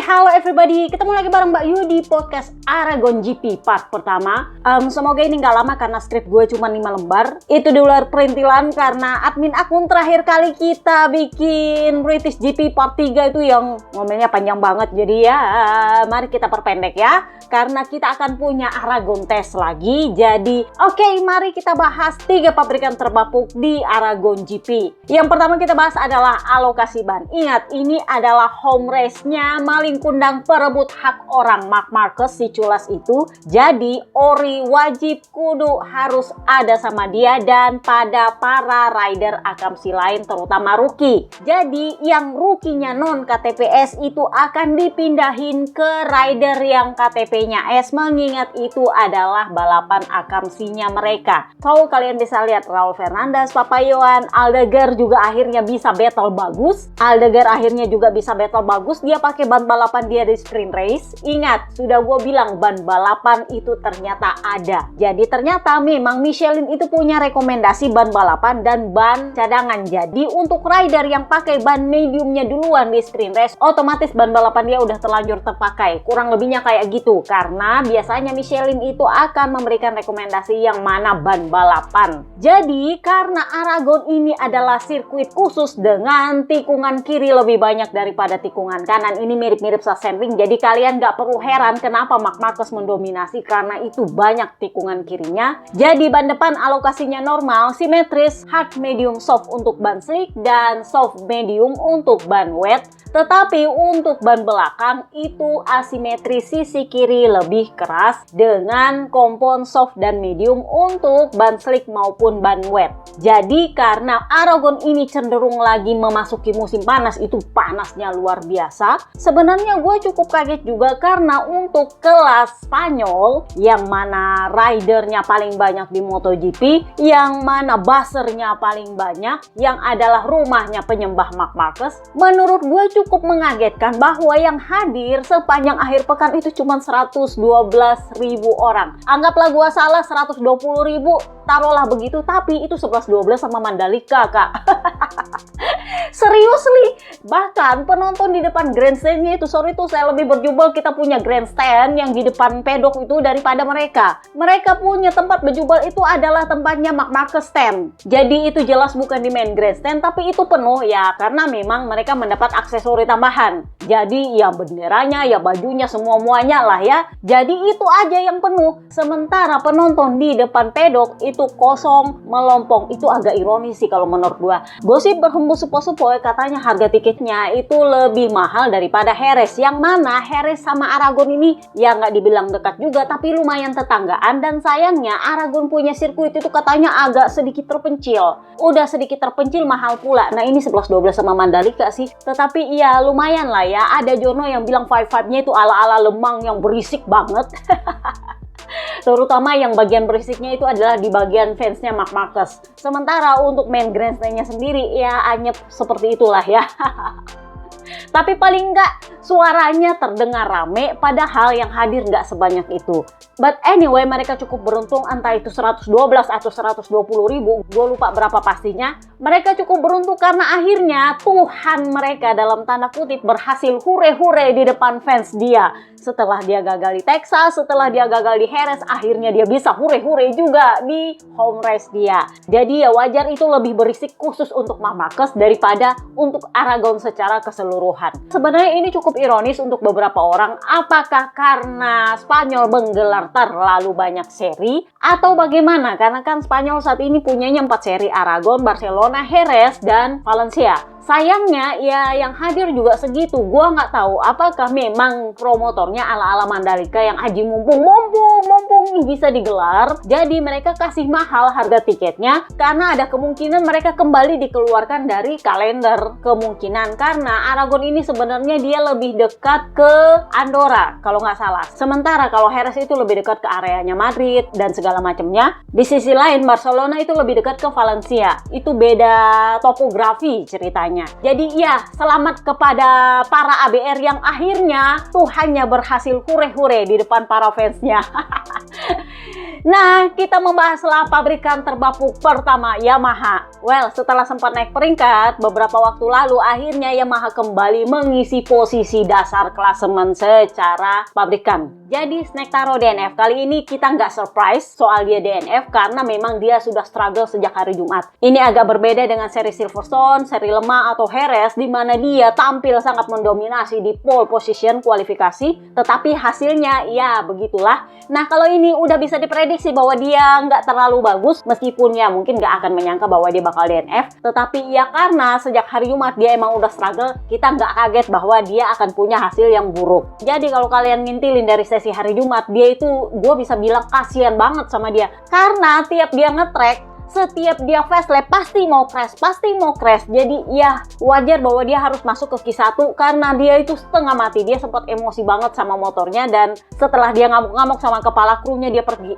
Halo everybody, ketemu lagi bareng Mbak Yu di podcast Aragon GP part pertama. Semoga ini gak lama karena skrip gue cuma 5 lembar. Itu di luar perintilan karena admin akun terakhir kali kita bikin British GP part 3 itu yang ngomelnya panjang banget. Jadi ya mari kita perpendek ya, karena kita akan punya Aragon test lagi. Jadi oke, mari kita bahas 3 pabrikan terbapuk di Aragon GP. Yang pertama kita bahas adalah alokasi ban. Ingat, ini adalah home race-nya maling kundang perebut hak orang Marc Marquez si culas itu. Jadi ori wajib kudu harus ada sama dia dan pada para rider akamsi lain terutama rookie. Jadi yang rookie-nya non KTPS itu akan dipindahin ke rider yang KTP-nya S, mengingat itu adalah balapan akamsinya mereka. So kalian bisa lihat Raul Fernandez, Papayón, Aldeguer juga akhirnya bisa battle bagus. Aldeguer akhirnya juga bisa battle bagus. Dia pakai ban balapan dia di sprint race. Ingat, sudah gue bilang ban balapan itu ternyata ada. Jadi ternyata memang Michelin itu punya rekomendasi ban balapan dan ban cadangan. Jadi untuk rider yang pakai ban mediumnya duluan di sprint race, otomatis ban balapan dia udah terlanjur terpakai. Kurang lebihnya kayak gitu. Karena biasanya Michelin itu akan memberikan rekomendasi yang mana ban balapan. Jadi karena Aragon ini adalah sirkuit khusus dengan tikungan kiri lebih banyak daripada tikungan kanan. Ini mirip-mirip Sachsenring, jadi kalian gak perlu heran kenapa Marc Marquez mendominasi karena itu banyak tikungan kirinya. Jadi ban depan alokasinya normal, simetris, hard, medium, soft untuk ban slick dan soft medium untuk ban wet. Tetapi untuk ban belakang itu asimetris, sisi kiri lebih keras dengan kompon soft dan medium untuk ban slick maupun ban wet. Jadi karena Aragon ini cenderung lagi memasuki musim panas, itu panasnya luar biasa. Sebenarnya gue cukup kaget juga karena untuk kelas Spanyol yang mana ridernya paling banyak di MotoGP, yang mana buzzer-nya paling banyak, yang adalah rumahnya penyembah Marc Marquez, menurut gue cukup mengagetkan bahwa yang hadir sepanjang akhir pekan itu cuma 112.000 orang. Anggaplah gue salah 120.000, taruhlah begitu, tapi itu 11-12 sama Mandalika, Kak. Seriously, bahkan penonton di depan grandstand-nya itu, sorry tuh saya lebih berjubel, kita punya grandstand yang di depan pedok itu daripada mereka. Mereka punya tempat berjubel itu adalah tempatnya Marc Marquez stand. Jadi itu jelas bukan di main grandstand, tapi itu penuh ya karena memang mereka mendapat aksesori tambahan. Jadi ya benderanya, ya bajunya, semua-muanya lah ya. Jadi itu aja yang penuh. Sementara penonton di depan pedok itu kosong, melompong. Itu agak ironis sih kalau menurut gua. Gosip berhembus sepoi-sepoi katanya harga tiketnya itu lebih mahal daripada Jerez, yang mana Jerez sama Aragon ini ya nggak dibilang dekat juga tapi lumayan tetanggaan. Dan sayangnya Aragon punya sirkuit itu katanya agak sedikit terpencil. Udah sedikit terpencil mahal pula. Nah ini 11-12 sama Mandalika sih, tetapi ya lumayan lah ya. Ada Jono yang bilang 5-5-nya itu ala-ala Lemang yang berisik banget. Terutama yang bagian berisiknya itu adalah di bagian fansnya Marc Marquez. Sementara untuk main grandstand-nya sendiri ya anyep seperti itulah ya. Tapi paling nggak suaranya terdengar rame, padahal yang hadir nggak sebanyak itu. But anyway, mereka cukup beruntung, entah itu 112 atau 120 ribu, gue lupa berapa pastinya. Mereka cukup beruntung karena akhirnya Tuhan mereka dalam tanda kutip berhasil hure-hure di depan fans dia. Setelah dia gagal di Texas, setelah dia gagal di Jerez, akhirnya dia bisa hure-hure juga di home race dia. Jadi ya wajar itu lebih berisik khusus untuk Marc Marquez daripada untuk Aragon secara keseluruhan. Sebenarnya ini cukup ironis untuk beberapa orang. Apakah karena Spanyol menggelar terlalu banyak seri atau bagaimana? Karena kan Spanyol saat ini punyanya 4 seri, Aragon, Barcelona, Jerez, dan Valencia. Sayangnya ya yang hadir juga segitu. Gua nggak tahu apakah memang promotornya ala-ala Mandalika yang aji mumpung bisa digelar. Jadi mereka kasih mahal harga tiketnya karena ada kemungkinan mereka kembali dikeluarkan dari kalender. Kemungkinan karena Aragon ini sebenarnya dia lebih dekat ke Andorra kalau nggak salah. Sementara kalau Jerez itu lebih dekat ke areanya Madrid dan segala macamnya. Di sisi lain Barcelona itu lebih dekat ke Valencia. Itu beda topografi ceritanya. bilangnya. Jadi ya, selamat kepada para ABR yang akhirnya Tuhannya berhasil hure-hure di depan para fansnya. Nah, kita membahaslah pabrikan terbapuk pertama, Yamaha. Well, setelah sempat naik peringkat, beberapa waktu lalu akhirnya Yamaha kembali mengisi posisi dasar klasemen secara pabrikan. Jadi, Snack taruh DNF. Kali ini kita nggak surprise soal dia DNF karena memang dia sudah struggle sejak hari Jumat. Ini agak berbeda dengan seri Silverstone, seri Lemah, atau Jerez, di mana dia tampil sangat mendominasi di pole position kualifikasi, tetapi hasilnya ya begitulah. Nah, kalau ini udah bisa diprediksi bahwa dia nggak terlalu bagus, meskipun ya mungkin nggak akan menyangka bahwa dia bakal DNF, tetapi ya karena sejak hari Jumat dia emang udah struggle, kita nggak kaget bahwa dia akan punya hasil yang buruk. Jadi kalau kalian ngintilin dari sesi hari Jumat, dia itu gue bisa bilang kasihan banget sama dia, karena tiap dia nge-track, setiap dia fast lap pasti mau crash. Jadi ya wajar bahwa dia harus masuk ke Q1 karena dia itu setengah mati. Dia sempat emosi banget sama motornya, dan setelah dia ngamuk-ngamuk sama kepala krunya, dia pergi.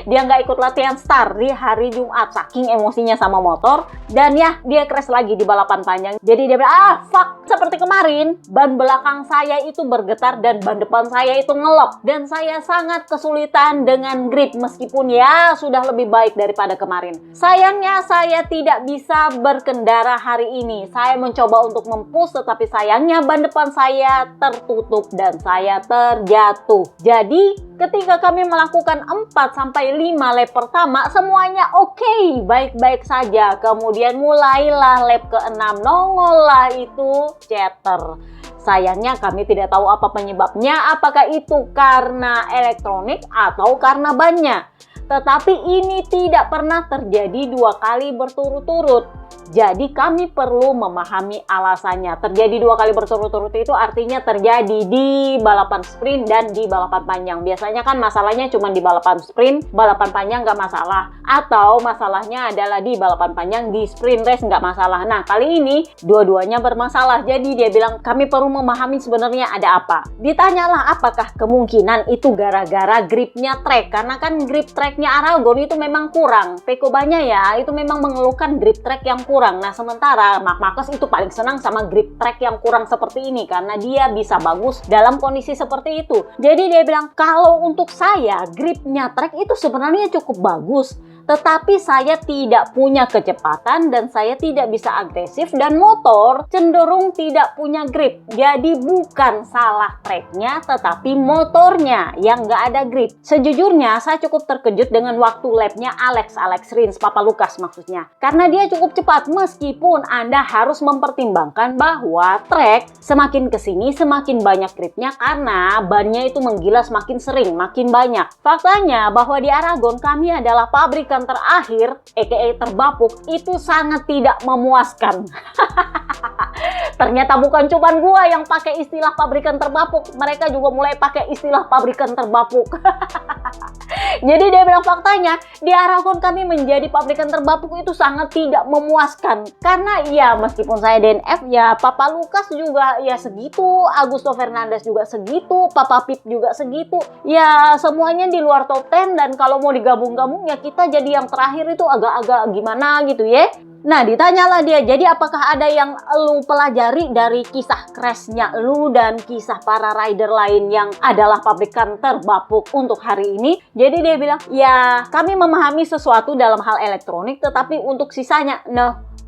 Dia nggak ikut latihan start di hari Jumat saking emosinya sama motor, dan ya dia crash lagi di balapan panjang. Jadi dia bilang, fuck, seperti kemarin ban belakang saya itu bergetar dan ban depan saya itu ngelok, dan saya sangat kesulitan dengan grip meskipun ya sudah lebih baik daripada kemarin. Sayangnya saya tidak bisa berkendara hari ini. Saya mencoba untuk mempush, tetapi sayangnya ban depan saya tertutup dan saya terjatuh. Jadi ketika kami melakukan 4-5 lap pertama, semuanya oke, baik-baik saja. Kemudian mulailah lap ke-6, nongollah itu chatter. Sayangnya kami tidak tahu apa penyebabnya, apakah itu karena elektronik atau karena bannya. Tetapi ini tidak pernah terjadi 2 kali berturut-turut. Jadi kami perlu memahami alasannya. Terjadi 2 kali berturut-turut itu artinya terjadi di balapan sprint dan di balapan panjang. Biasanya kan masalahnya cuma di balapan sprint, balapan panjang nggak masalah. Atau masalahnya adalah di balapan panjang, di sprint race nggak masalah. Nah, kali ini dua-duanya bermasalah. Jadi dia bilang kami perlu memahami sebenarnya ada apa. Ditanyalah apakah kemungkinan itu gara-gara gripnya track. Karena kan grip tracknya Aragon itu memang kurang. Pecco Bagnaia ya, itu memang mengeluhkan grip track yang kurang. Nah, sementara Marc Marquez itu paling senang sama grip track yang kurang seperti ini karena dia bisa bagus dalam kondisi seperti itu. Jadi dia bilang, kalau untuk saya gripnya track itu sebenarnya cukup bagus, tetapi saya tidak punya kecepatan dan saya tidak bisa agresif, dan motor cenderung tidak punya grip. Jadi bukan salah tracknya, tetapi motornya yang nggak ada grip. Sejujurnya saya cukup terkejut dengan waktu lapnya Alex Rins, Papa Lukas maksudnya. Karena dia cukup cepat, meskipun Anda harus mempertimbangkan bahwa track semakin kesini semakin banyak gripnya karena bannya itu menggila semakin sering, makin banyak. Faktanya bahwa di Aragon kami adalah pabrikan terakhir, aka terbapuk, itu sangat tidak memuaskan. Ternyata bukan cuma gua yang pakai istilah pabrikan terbapuk, mereka juga mulai pakai istilah pabrikan terbapuk. Jadi dia bilang faktanya di Aragon kami menjadi pabrikan terbapuk itu sangat tidak memuaskan. Karena ya meskipun saya DNF, ya Papa Lukas juga ya segitu, Augusto Fernandez juga segitu, Papa Pip juga segitu. Ya semuanya di luar top 10, dan kalau mau digabung-gabung ya kita jadi yang terakhir itu agak-agak gimana gitu ya. Nah, ditanyalah dia, jadi apakah ada yang lu pelajari dari kisah crashnya lu dan kisah para rider lain yang adalah pabrikan terbapuk untuk hari ini? Jadi dia bilang, ya kami memahami sesuatu dalam hal elektronik, tetapi untuk sisanya,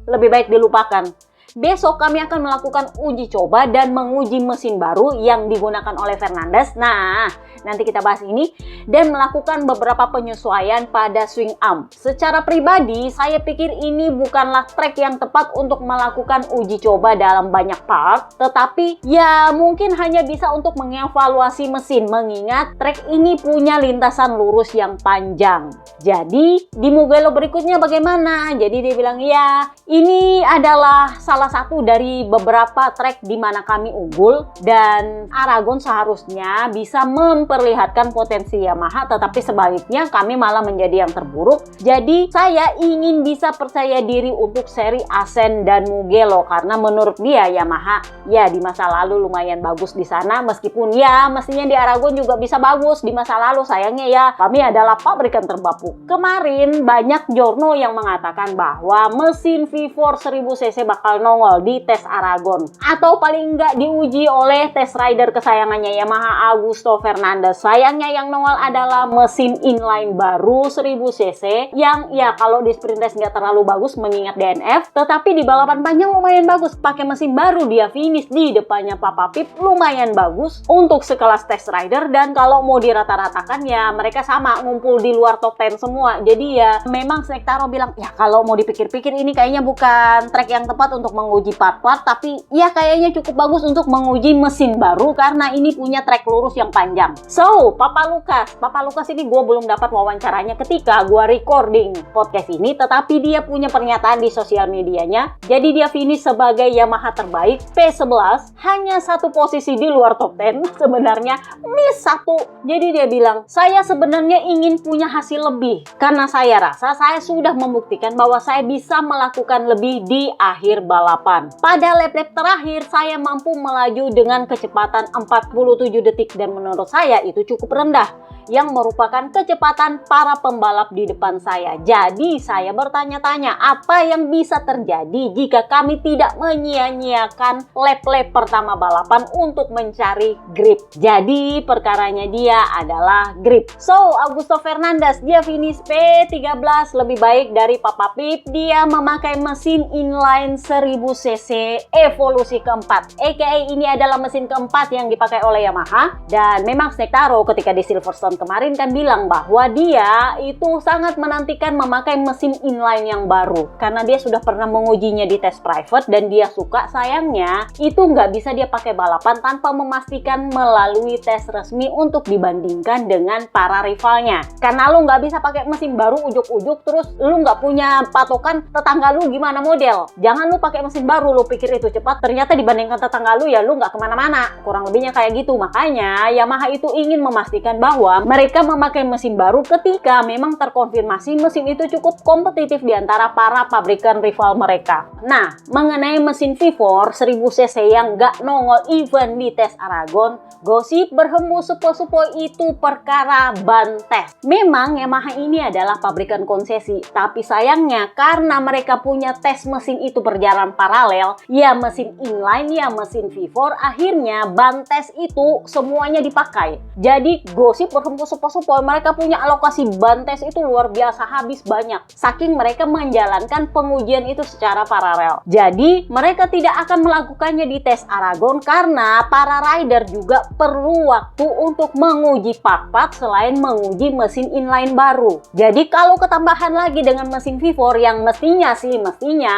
lebih baik dilupakan. Besok kami akan melakukan uji coba dan menguji mesin baru yang digunakan oleh Fernandez. Nah, nanti kita bahas ini. Dan melakukan beberapa penyesuaian pada swing arm. Secara pribadi, saya pikir ini bukanlah track yang tepat untuk melakukan uji coba dalam banyak part. Tetapi, ya mungkin hanya bisa untuk mengevaluasi mesin. Mengingat track ini punya lintasan lurus yang panjang. Jadi, di Mugello berikutnya bagaimana? Jadi dia bilang, ya ini adalah salah salah satu dari beberapa track di mana kami unggul, dan Aragon seharusnya bisa memperlihatkan potensi Yamaha, tetapi sebaliknya kami malah menjadi yang terburuk. Jadi saya ingin bisa percaya diri untuk seri Ascent dan Mugello karena menurut dia Yamaha ya di masa lalu lumayan bagus di sana, meskipun ya mestinya di Aragon juga bisa bagus di masa lalu. Sayangnya ya kami adalah pabrikan terbapuk. Kemarin banyak jurno yang mengatakan bahwa mesin V4 1000cc bakal nongol di tes Aragon, atau paling enggak diuji oleh test rider kesayangannya Yamaha, Augusto Fernandez. Sayangnya yang nongol adalah mesin inline baru 1000cc yang ya kalau di sprint race nggak terlalu bagus mengingat DNF, tetapi di balapan panjang lumayan bagus. Pakai mesin baru dia finish di depannya Papa Pip, lumayan bagus untuk sekelas test rider. Dan kalau mau dirata-ratakan ya mereka sama ngumpul di luar top 10 semua. Jadi ya memang Snektaro bilang ya kalau mau dipikir-pikir ini kayaknya bukan track yang tepat untuk menguji part-part, tapi ya kayaknya cukup bagus untuk menguji mesin baru karena ini punya track lurus yang panjang. So, Papa Lukas ini gue belum dapat wawancaranya ketika gue recording podcast ini, tetapi dia punya pernyataan di sosial medianya. Jadi dia finish sebagai Yamaha terbaik P11, hanya satu posisi di luar top 10, sebenarnya miss satu. Jadi dia bilang, saya sebenarnya ingin punya hasil lebih karena saya rasa saya sudah membuktikan bahwa saya bisa melakukan lebih di akhir balapan. Pada lap-lap terakhir saya mampu melaju dengan kecepatan 47 detik dan menurut saya itu cukup rendah, yang merupakan kecepatan para pembalap di depan saya. Jadi saya bertanya-tanya apa yang bisa terjadi jika kami tidak menyia-nyiakan lap-lap pertama balapan untuk mencari grip. Jadi perkaranya dia adalah grip. So, Augusto Fernandez dia finish P13, lebih baik dari Papa Pip. Dia memakai mesin inline 1000cc evolusi keempat, aka ini adalah mesin keempat yang dipakai oleh Yamaha. Dan memang Snektaro ketika di Silverstone kemarin kan bilang bahwa dia itu sangat menantikan memakai mesin inline yang baru karena dia sudah pernah mengujinya di tes private dan dia suka. Sayangnya itu nggak bisa dia pakai balapan tanpa memastikan melalui tes resmi untuk dibandingkan dengan para rivalnya. Karena lu nggak bisa pakai mesin baru ujuk-ujuk terus lu nggak punya patokan tetangga lu gimana model. Jangan lu pakai mesin baru lu pikir itu cepat, ternyata dibandingkan tetangga lu ya lu nggak kemana-mana. Kurang lebihnya kayak gitu. Makanya Yamaha itu ingin memastikan bahwa mereka memakai mesin baru ketika memang terkonfirmasi mesin itu cukup kompetitif di antara para pabrikan rival mereka. Nah, mengenai mesin V4 1000cc yang nggak nongol event di tes Aragon, gosip berhembus sepoi-sepoi itu perkara ban tes. Memang Yamaha ini adalah pabrikan konsesi, tapi sayangnya karena mereka punya tes mesin itu berjalan paralel, ya mesin inline ya mesin V4, akhirnya ban tes itu semuanya dipakai. Jadi gosip berhembus sepoi-sepoi mereka punya alokasi ban tes itu luar biasa, habis banyak. Saking mereka menjalankan pengujian itu secara paralel. Jadi mereka tidak akan melakukannya di tes Aragon karena para rider juga perlu waktu untuk menguji part-part selain menguji mesin inline baru. Jadi kalau ketambahan lagi dengan mesin V4 yang mestinya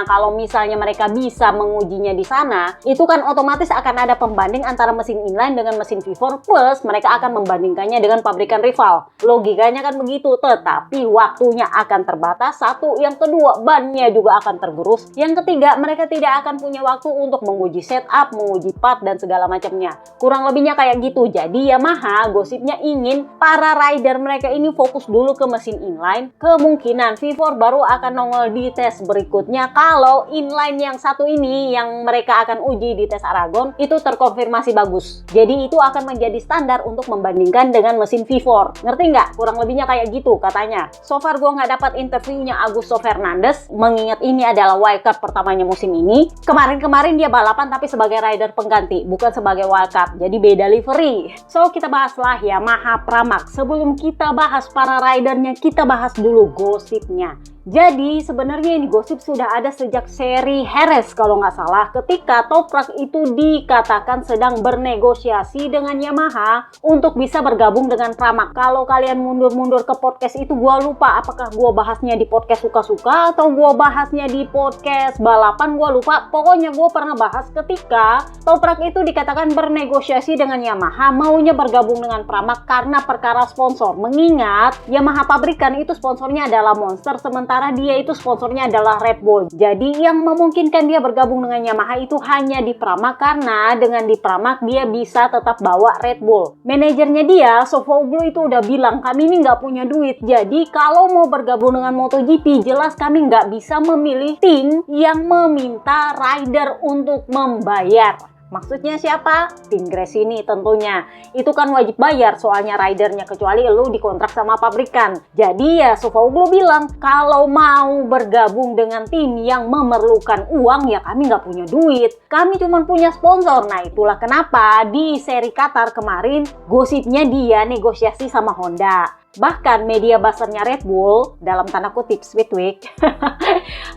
kalau misalnya mereka bisa mengujinya di sana, itu kan otomatis akan ada pembanding antara mesin inline dengan mesin V4 plus mereka akan membandingkannya dengan pabrikan rival. Logikanya kan begitu, tetapi waktunya akan terbatas. Satu, yang kedua bannya juga akan tergerus. Yang ketiga, mereka tidak akan punya waktu untuk menguji setup, menguji part dan segala macamnya. Kurang lebihnya kayak gitu. Jadi Yamaha gosipnya ingin para rider mereka ini fokus dulu ke mesin inline. Kemungkinan V4 baru akan nongol di tes berikutnya kalau inline yang satu ini yang mereka akan uji di tes Aragon itu terkonfirmasi bagus. Jadi itu akan menjadi standar untuk membandingkan dengan mesin V4. Ngerti nggak? Kurang lebihnya kayak gitu katanya. So far gue nggak dapat interviewnya Augusto Fernandez, mengingat ini adalah wildcard pertamanya musim ini. Kemarin dia balapan tapi sebagai rider pengganti, bukan sebagai wildcard. Jadi beda livery. So kita bahaslah Yamaha Pramac. Sebelum kita bahas para ridernya, kita bahas dulu gosipnya. Jadi sebenarnya ini gosip sudah ada sejak seri Jerez kalau nggak salah, ketika Toprak itu dikatakan sedang bernegosiasi dengan Yamaha untuk bisa bergabung dengan Pramac. Kalau kalian mundur-mundur ke podcast itu, gua lupa apakah gua bahasnya di podcast suka-suka atau gua bahasnya di podcast balapan, gua lupa. Pokoknya gua pernah bahas ketika Toprak itu dikatakan bernegosiasi dengan Yamaha maunya bergabung dengan Pramac karena perkara sponsor. Mengingat Yamaha pabrikan itu sponsornya adalah Monster, sementara sementara dia itu sponsornya adalah Red Bull. Jadi yang memungkinkan dia bergabung dengan Yamaha itu hanya di Pramac, karena dengan di Pramac dia bisa tetap bawa Red Bull. Manajernya dia, Sofoglou, itu udah bilang, kami ini nggak punya duit, jadi kalau mau bergabung dengan MotoGP jelas kami nggak bisa memilih tim yang meminta rider untuk membayar. Maksudnya siapa? Tim Gresini tentunya. Itu kan wajib bayar soalnya ridernya, kecuali lu dikontrak sama pabrikan. Jadi ya Sofoglou bilang, kalau mau bergabung dengan tim yang memerlukan uang ya kami nggak punya duit. Kami cuma punya sponsor. Nah itulah kenapa di seri Qatar kemarin gosipnya dia negosiasi sama Honda. Bahkan media buzzernya Red Bull, dalam tanda kutip Speedweek,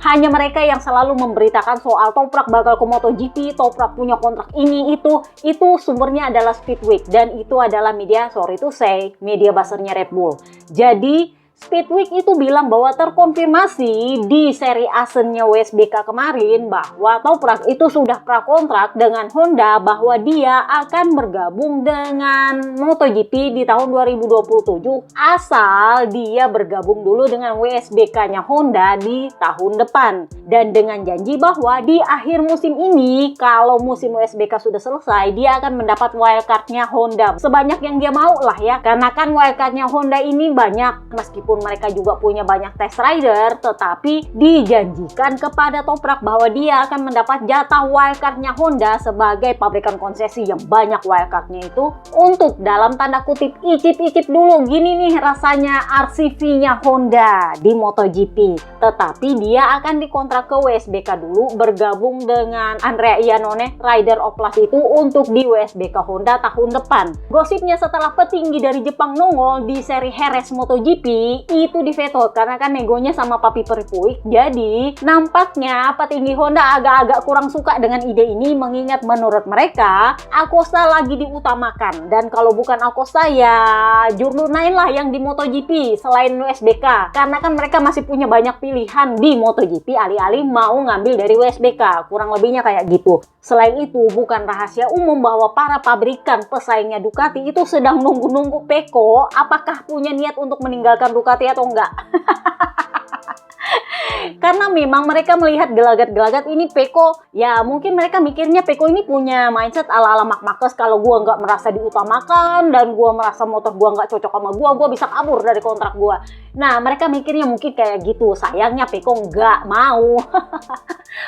hanya mereka yang selalu memberitakan soal Toprak bakal ke MotoGP, Toprak punya kontrak ini itu sumbernya adalah Speedweek, dan itu adalah media, sorry to say, media buzzernya Red Bull. Jadi Speedweek itu bilang bahwa terkonfirmasi di seri Asennya WSBK kemarin bahwa Toprak itu sudah prakontrak dengan Honda bahwa dia akan bergabung dengan MotoGP di tahun 2027 asal dia bergabung dulu dengan WSBK-nya Honda di tahun depan, dan dengan janji bahwa di akhir musim ini kalau musim WSBK sudah selesai dia akan mendapat wildcard-nya Honda sebanyak yang dia mau lah ya, karena kan wildcard-nya Honda ini banyak. Meskipun mereka juga punya banyak test rider, tetapi dijanjikan kepada Toprak bahwa dia akan mendapat jatah wildcard-nya Honda sebagai pabrikan konsesi yang banyak wildcard-nya itu untuk dalam tanda kutip icip-icip dulu gini nih rasanya RCV-nya Honda di MotoGP. Tetapi dia akan dikontrak ke WSBK dulu, bergabung dengan Andrea Iannone, rider Oplas itu untuk di WSBK Honda tahun depan. Gosipnya setelah petinggi dari Jepang nongol di seri Jerez MotoGP itu diveto karena kan negonya sama Papi Peripuik. Jadi nampaknya petinggi Honda agak-agak kurang suka dengan ide ini, mengingat menurut mereka Acosta lagi diutamakan, dan kalau bukan Acosta ya Jurlunain lah yang di MotoGP selain WSBK, karena kan mereka masih punya banyak pilihan di MotoGP alih-alih mau ngambil dari WSBK, kurang lebihnya kayak gitu. Selain itu bukan rahasia umum bahwa para pabrikan pesaingnya Ducati itu sedang nunggu-nunggu Pecco apakah punya niat untuk meninggalkan Ducati atau enggak. Karena memang mereka melihat gelagat-gelagat ini Pecco, ya mungkin mereka mikirnya Pecco ini punya mindset ala-ala Marc Marquez, kalau gua nggak merasa diutamakan dan gua merasa motor gua nggak cocok sama gua bisa kabur dari kontrak gua. Nah mereka mikirnya mungkin kayak gitu. Sayangnya Pecco nggak mau.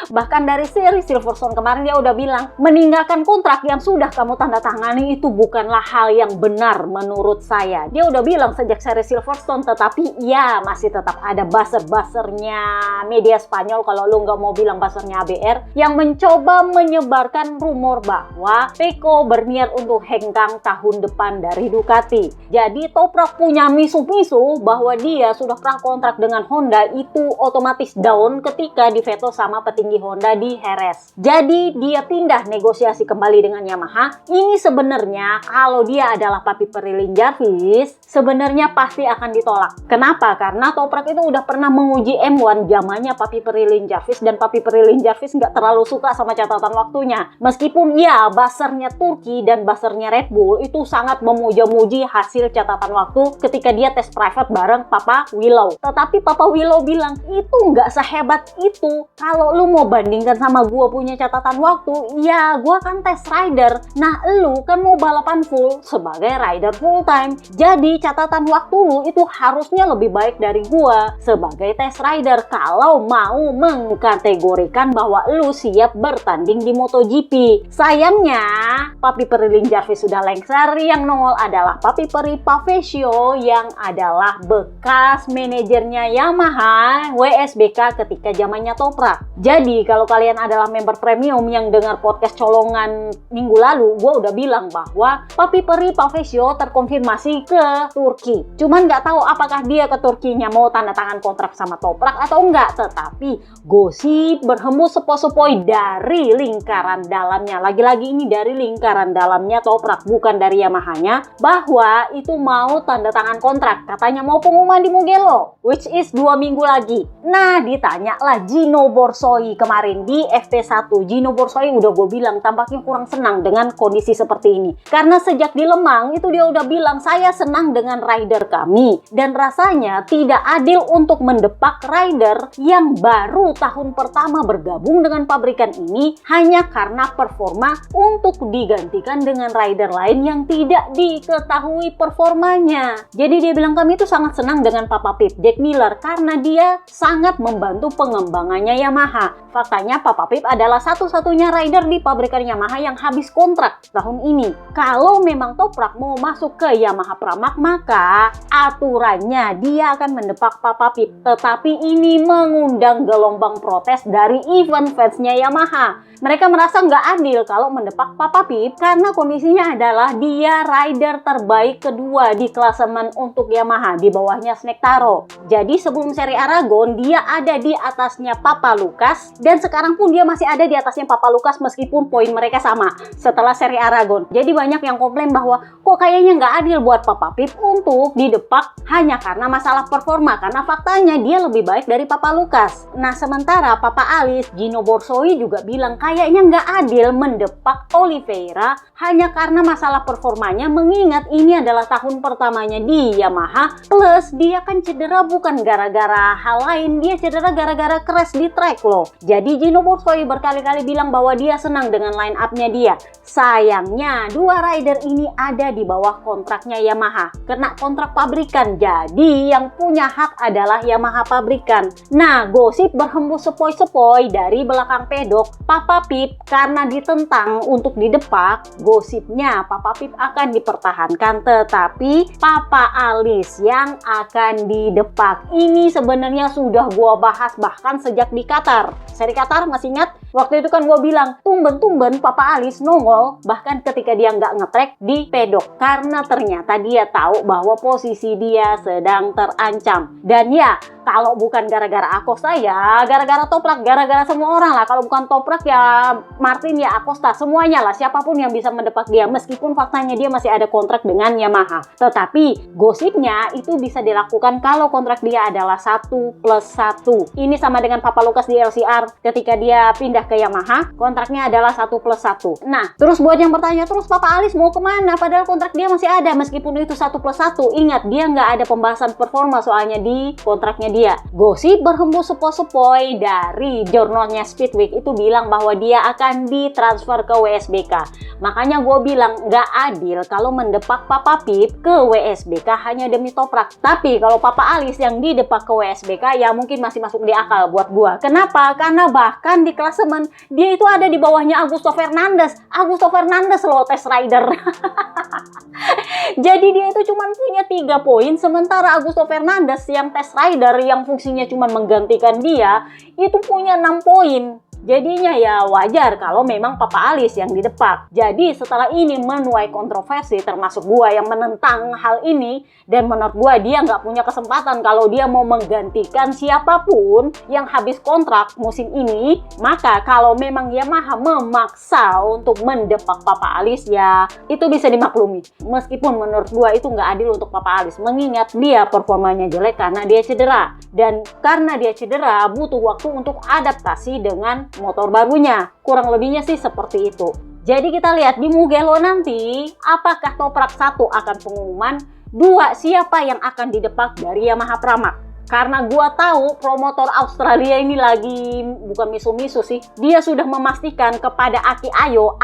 Bahkan dari seri Silverstone kemarin dia udah bilang, meninggalkan kontrak yang sudah kamu tanda tangani itu bukanlah hal yang benar menurut saya. Dia udah bilang sejak seri Silverstone, tetapi ya masih tetap ada buzzer-buzzernya media Spanyol, kalau lu nggak mau bilang buzzer-nya ABR, yang mencoba menyebarkan rumor bahwa Pecco berniat untuk hengkang tahun depan dari Ducati. Jadi Toprak punya misu-misu bahwa dia sudah prakontrak dengan Honda itu otomatis down ketika diveto sama petinggi Honda di Jerez. Jadi dia pindah negosiasi kembali dengan Yamaha. Ini sebenarnya kalau dia adalah Papi Perilin Jarvis sebenarnya pasti akan ditolak. Kenapa? Karena Toprak itu udah pernah menguji M1 zamannya Papi Perilin Jarvis, dan Papi Perilin Jarvis nggak terlalu suka sama catatan waktunya. Meskipun ya buzzer-nya Turki dan buzzer-nya Red Bull itu sangat memuja-muji hasil catatan waktu ketika dia tes private bareng Papa Willow. Tetapi Papa Willow bilang itu nggak sehebat itu. Kalau lu mau bandingkan sama gua punya catatan waktu, ya gua kan test rider. Nah lu kan mau balapan full sebagai rider full time. Jadi catatan waktu lu itu harusnya lebih baik dari gua sebagai test rider kalau mau mengkategorikan bahwa lu siap bertanding di MotoGP. Sayangnya Papi Perilin Jarvis sudah lengser, yang nongol adalah Papi Peri Pavesio yang adalah bekas manajernya Yamaha WSBK ketika zamannya Toprak. Jadi kalau kalian adalah member premium yang dengar podcast colongan minggu lalu, gue udah bilang bahwa Papi Peri Pavesio terkonfirmasi ke Turki. Cuman nggak tahu apakah dia ke Turkinya mau tanda tangan kontrak sama Toprak atau enggak, tetapi gosip berhembus sepoi-sepoi dari lingkaran dalamnya. Lagi-lagi ini dari lingkaran dalamnya Toprak, bukan dari Yamaha-nya, bahwa itu mau tanda tangan kontrak. Katanya mau pengumuman di Mugello, which is 2 minggu lagi. Nah, ditanyalah Gino Borsoi kemarin di FP1. Gino Borsoi udah gue bilang tampaknya kurang senang dengan kondisi seperti ini. Karena sejak di Lemang itu dia udah bilang, saya senang dengan rider kami. Dan rasanya tidak adil untuk mendepak rider yang baru tahun pertama bergabung dengan pabrikan ini hanya karena performa untuk digantikan dengan rider lain yang tidak diketahui performanya. Jadi dia bilang kami itu sangat senang dengan Papa Pip, Jack Miller, karena dia sangat membantu pengembangannya Yamaha. Faktanya Papa Pip adalah satu-satunya rider di pabrikan Yamaha yang habis kontrak tahun ini. Kalau memang Toprak mau masuk ke Yamaha Pramac, maka aturannya dia akan mendepak Papa Pip. Tetapi ini mengundang gelombang protes dari event fansnya Yamaha. Mereka merasa nggak adil kalau mendepak Papa Pip karena kondisinya adalah dia rider terbaik kedua di klasemen untuk Yamaha, di bawahnya Snake Taro. Jadi sebelum seri Aragon dia ada di atasnya Papa Lucas, dan sekarang pun dia masih ada di atasnya Papa Lucas meskipun poin mereka sama setelah seri Aragon. Jadi banyak yang komplain bahwa kok kayaknya nggak adil buat Papa Pip untuk didepak hanya karena masalah performa, karena faktanya dia lebih baik dari Papa Lucas. Nah, sementara Papa Alice, Gino Borsoi juga bilang kayaknya nggak adil mendepak Oliveira hanya karena masalah performanya, mengingat ini adalah tahun pertamanya di Yamaha, plus dia kan cedera bukan gara-gara hal lain, dia cedera gara-gara crash di track loh. Jadi Gino Borsoi berkali-kali bilang bahwa dia senang dengan line up-nya dia. Sayangnya dua rider ini ada di bawah kontraknya Yamaha, kena kontrak pabrikan, jadi yang punya hak adalah Yamaha pabrikan. Nah, gosip berhembus sepoi-sepoi dari belakang pedok Papa Pip karena ditentang untuk didepak. Gosipnya Papa Pip akan dipertahankan, tetapi Papa Alice yang akan didepak. Ini sebenarnya sudah gua bahas bahkan sejak di Qatar. Seri Qatar masih ingat? Waktu itu kan gua bilang tumben-tumben Papa Alice nongol bahkan ketika dia nggak ngetrek di pedok, karena ternyata dia tahu bahwa posisi dia sedang terancam. Dan ya, kalau bukan gara-gara Acosta ya gara-gara Toprak, gara-gara semua orang lah. Kalau bukan Toprak ya Martin, ya Acosta, semuanya lah, siapapun yang bisa mendepak dia, meskipun faktanya dia masih ada kontrak dengan Yamaha. Tetapi gosipnya itu bisa dilakukan kalau kontrak dia adalah 1+1. Ini sama dengan Papa Lucas di LCR ketika dia pindah ke Yamaha, kontraknya adalah 1+1. Nah, terus buat yang bertanya, terus Papa Alice mau kemana? Padahal kontrak dia masih ada, meskipun itu 1+1. Ingat, dia nggak ada pembahasan performa soalnya di kontraknya dia. Gosip berhembus sepoi-sepoi dari jurnalnya Speedweek itu bilang bahwa dia akan ditransfer ke WSBK. Makanya gue bilang nggak adil kalau mendepak Papa Pip ke WSBK hanya demi Toprak. Tapi kalau Papa Alice yang didepak ke WSBK ya mungkin masih masuk di akal buat gue. Kenapa? Karena bahkan di klasemen dia itu ada di bawahnya Augusto Fernandez. Augusto Fernandez loh test rider. Jadi dia itu cuma punya 3 poin, sementara Augusto Fernandez yang test rider yang fungsinya cuma menggantikan dia itu punya 6 poin. Jadinya ya wajar kalau memang Papa Alice yang didepak. Jadi setelah ini menuai kontroversi, termasuk gua yang menentang hal ini, dan menurut gua dia nggak punya kesempatan kalau dia mau menggantikan siapapun yang habis kontrak musim ini. Maka kalau memang Yamaha memaksa untuk mendepak Papa Alice ya itu bisa dimaklumi. Meskipun menurut gua itu nggak adil untuk Papa Alice, mengingat dia performanya jelek karena dia cedera, dan karena dia cedera butuh waktu untuk adaptasi dengan motor barunya. Kurang lebihnya sih seperti itu. Jadi kita lihat di Mugello nanti apakah Toprak 1 akan pengumuman, 2 siapa yang akan didepak dari Yamaha Pramac. Karena gua tahu promotor Australia ini lagi bukan misu-misu sih. Dia sudah memastikan kepada Aki Ayo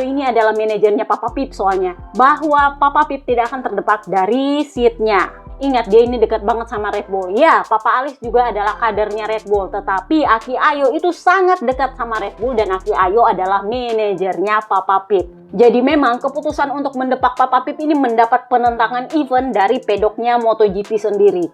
ini adalah manajernya Papa Pip soalnya, bahwa Papa Pip tidak akan terdepak dari seatnya. Ingat, dia ini dekat banget sama Red Bull. Ya, Papa Alice juga adalah kadernya Red Bull. Tetapi Aki Ayo itu sangat dekat sama Red Bull, dan Aki Ayo adalah manajernya Papa Pip. Jadi memang keputusan untuk mendepak Papa Pip ini mendapat penentangan event dari pedoknya MotoGP sendiri.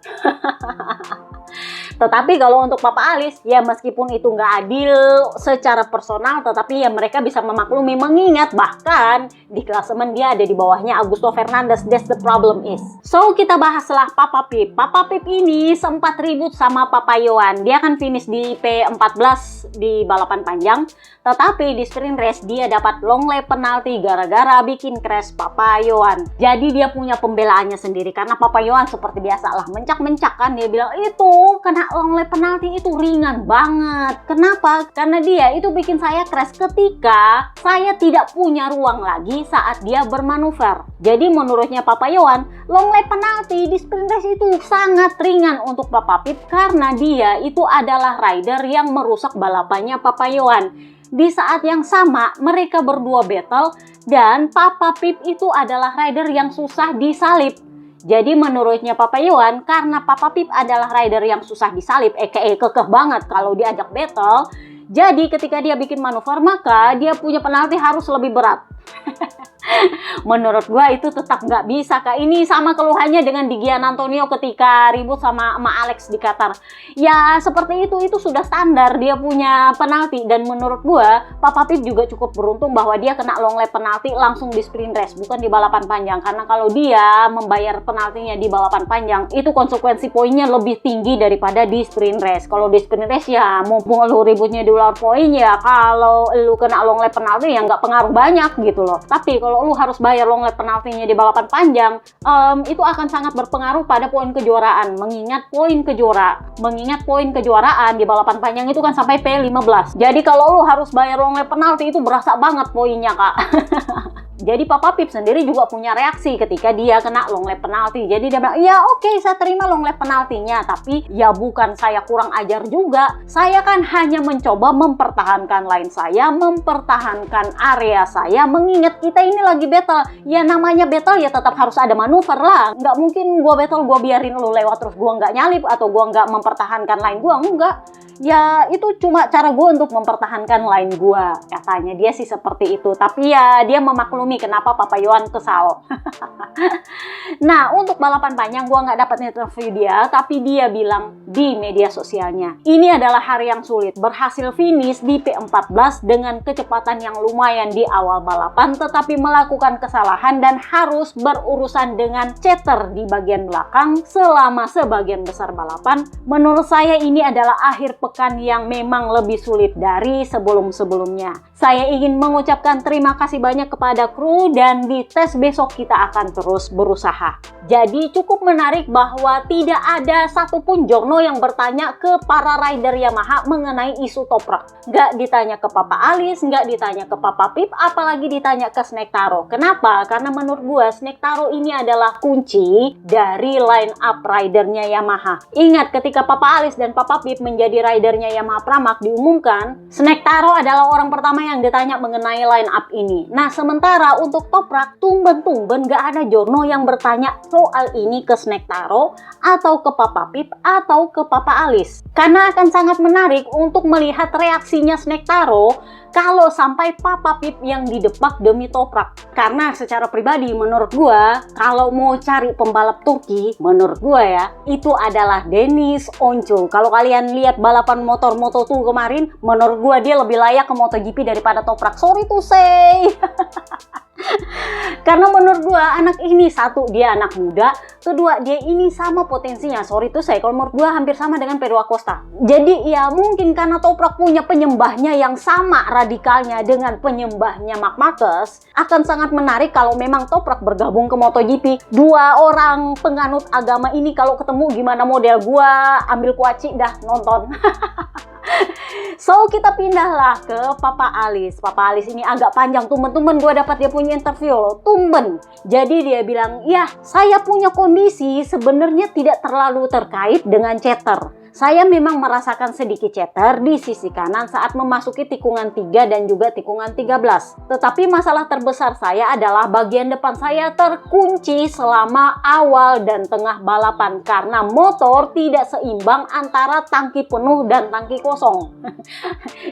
Tetapi kalau untuk Papa Alis, ya meskipun itu nggak adil secara personal, tetapi ya mereka bisa memaklumi, mengingat bahkan di klasemen dia ada di bawahnya Augusto Fernandez. That's the problem is. So kita bahaslah Papa Pip. Papa Pip ini sempat ribut sama Papa Yohan. Dia kan finish di P14 di balapan panjang, tetapi di sprint race dia dapat long lap penalti gara-gara bikin crash Papa Yohan. Jadi dia punya pembelaannya sendiri, karena Papa Yohan seperti biasa lah mencak-mencak kan. Dia bilang itu kena long lap penalti itu ringan banget. Kenapa? Karena dia itu bikin saya crash ketika saya tidak punya ruang lagi saat dia bermanuver. Jadi menurutnya Papa Yohan, long lap penalti di sprint race itu sangat ringan untuk Papa Pip karena dia itu adalah rider yang merusak balapannya Papa Yohan. Di saat yang sama mereka berdua battle dan Papa Pip itu adalah rider yang susah disalip. Jadi menurutnya Papa Yohan, karena Papa Pip adalah rider yang susah disalip, kekeh banget kalau diajak battle, jadi ketika dia bikin manuver maka dia punya penalti harus lebih berat. Menurut gua itu tetap nggak bisa, Kak. Ini sama keluhannya dengan di Gian Antonio ketika ribut sama Alex di Qatar. Ya seperti itu sudah standar dia punya penalti. Dan menurut gua Papa Pip juga cukup beruntung bahwa dia kena long lap penalti langsung di sprint race, bukan di balapan panjang. Karena kalau dia membayar penaltinya di balapan panjang, itu konsekuensi poinnya lebih tinggi daripada di sprint race. Kalau di sprint race ya mumpung lu ributnya di luar poin, ya kalau lu kena long lap penalti ya nggak pengaruh banyak gitu loh. Tapi kalau lu harus bayar long lap penaltinya di balapan panjang, itu akan sangat berpengaruh pada poin kejuaraan. Mengingat poin kejuaraan di balapan panjang itu kan sampai P15. Jadi kalau lu harus bayar long lap penalti itu berasa banget poinnya, Kak. Jadi Papa Pip sendiri juga punya reaksi ketika dia kena long lap penalti. Jadi dia bilang, ya oke, saya terima long lap penaltinya, tapi ya bukan saya kurang ajar juga. Saya kan hanya mencoba mempertahankan line saya, mempertahankan area saya, mengingat kita ini lagi battle. Ya namanya battle ya tetap harus ada manuver lah. Nggak mungkin gua battle gua biarin lu lewat terus gua nggak nyalip atau gua nggak mempertahankan line gua, enggak. Ya itu cuma cara gue untuk mempertahankan line gue, katanya dia sih seperti itu. Tapi ya dia memaklumi kenapa Papa Yohan kesal. Nah untuk balapan panjang gue nggak dapat interview dia, tapi dia bilang di media sosialnya, ini adalah hari yang sulit, berhasil finish di P14 dengan kecepatan yang lumayan di awal balapan, tetapi melakukan kesalahan dan harus berurusan dengan chatter di bagian belakang selama sebagian besar balapan. Menurut saya ini adalah akhir pekan yang memang lebih sulit dari sebelum-sebelumnya. Saya ingin mengucapkan terima kasih banyak kepada kru dan di tes besok kita akan terus berusaha. Jadi cukup menarik bahwa tidak ada satupun jurno yang bertanya ke para rider Yamaha mengenai isu toprak. Nggak ditanya ke Papa Alis, nggak ditanya ke Papa Pip, apalagi ditanya ke Snake Taro. Kenapa? Karena menurut gua Snake Taro ini adalah kunci dari line up ridernya Yamaha. Ingat ketika Papa Alis dan Papa Pip menjadi ridernya Yamaha Pramac diumumkan, Snake Taro adalah orang pertama yang ditanya mengenai line up ini. Nah sementara untuk toprak, tumben-tumben nggak ada jurno yang bertanya soal ini ke Snake Taro atau ke Papa Pip atau ke Papa Alis. Karena akan sangat menarik untuk melihat reaksinya Snake Taro kalau sampai Papa Pip yang didepak demi toprak. Karena secara pribadi menurut gua, kalau mau cari pembalap Turki, menurut gua ya, itu adalah Deniz Öncü. Kalau kalian lihat balapan motor Moto2 kemarin, menurut gua dia lebih layak ke MotoGP daripada toprak. Sorry to say. Karena menurut gua anak ini, satu dia anak muda, kedua dia ini sama potensinya. Sorry tuh saya, kalau menurut gua hampir sama dengan Pedro Acosta. Jadi ya mungkin karena toprak punya penyembahnya yang sama radikalnya dengan penyembahnya Marc Marquez, akan sangat menarik kalau memang toprak bergabung ke MotoGP. Dua orang penganut agama ini kalau ketemu gimana model, gua ambil kuaci dah nonton. So kita pindahlah ke Papa Alis. Papa Alis ini agak panjang, tumben-tumben gue dapat dia punya interview loh, tumben. Jadi dia bilang, ya saya punya kondisi sebenarnya tidak terlalu terkait dengan chatter. Saya memang merasakan sedikit chatter di sisi kanan saat memasuki tikungan 3 dan juga tikungan 13. Tetapi masalah terbesar saya adalah bagian depan saya terkunci selama awal dan tengah balapan karena motor tidak seimbang antara tangki penuh dan tangki kosong.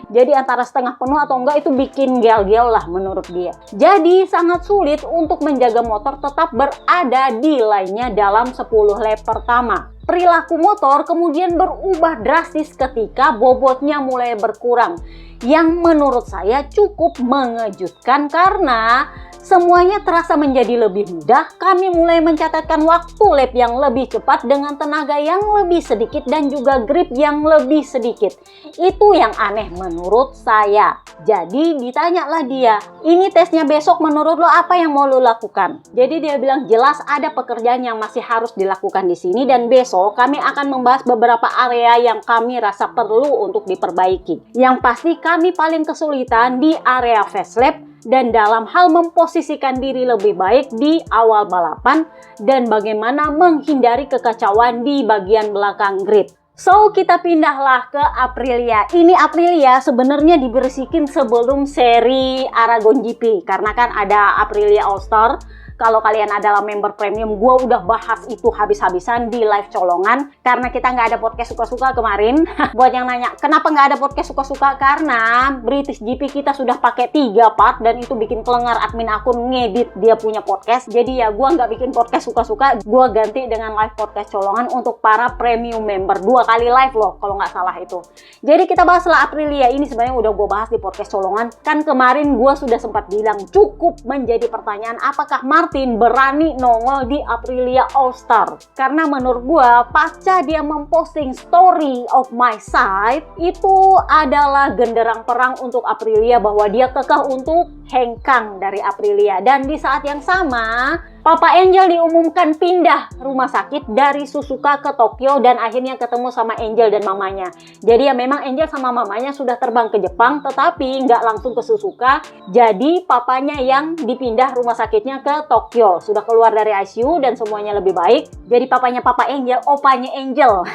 Jadi antara setengah penuh atau enggak itu bikin gel-gel lah menurut dia. Jadi sangat sulit untuk menjaga motor tetap berada di line-nya dalam 10 lap pertama. perilaku motor kemudian berubah drastis ketika bobotnya mulai berkurang. Yang menurut saya cukup mengejutkan karena semuanya terasa menjadi lebih mudah. Kami mulai mencatatkan waktu lap yang lebih cepat dengan tenaga yang lebih sedikit dan juga grip yang lebih sedikit. Itu yang aneh menurut saya. Jadi ditanyalah dia, ini tesnya besok menurut lo apa yang mau lo lakukan? Jadi dia bilang jelas ada pekerjaan yang masih harus dilakukan di sini dan besok kami akan membahas beberapa area yang kami rasa perlu untuk diperbaiki. Yang pasti kami paling kesulitan di area fast lap dan dalam hal memposisikan diri lebih baik di awal balapan dan bagaimana menghindari kekacauan di bagian belakang grid. So, kita pindahlah ke Aprilia. Ini Aprilia sebenarnya diberisikin sebelum seri Aragon GP karena kan ada Aprilia All Star. Kalau kalian adalah member premium, gue udah bahas itu habis-habisan di live colongan karena kita nggak ada podcast suka-suka kemarin. Buat yang nanya kenapa nggak ada podcast suka-suka, karena British GP kita sudah pakai 3 part dan itu bikin kelengar admin akun ngedit dia punya podcast. Jadi ya gue nggak bikin podcast suka-suka, gue ganti dengan live podcast colongan untuk para premium member. 2 kali live loh kalau nggak salah itu. Jadi kita bahaslah Aprilia. Ini sebenarnya udah gue bahas di podcast colongan. Kan kemarin gue sudah sempat bilang cukup menjadi pertanyaan apakah Martin berani nongol di Aprilia All Star. Karena menurut gua pasca dia memposting story of my side itu adalah genderang perang untuk Aprilia bahwa dia kekeh untuk hengkang dari Aprilia. Dan di saat yang sama Papa Angel diumumkan pindah rumah sakit dari Suzuka ke Tokyo dan akhirnya ketemu sama Angel dan mamanya. Jadi ya memang Angel sama mamanya sudah terbang ke Jepang tetapi nggak langsung ke Suzuka. Jadi papanya yang dipindah rumah sakitnya ke Tokyo. Sudah keluar dari ICU dan semuanya lebih baik. Jadi papanya Papa Angel, opanya Angel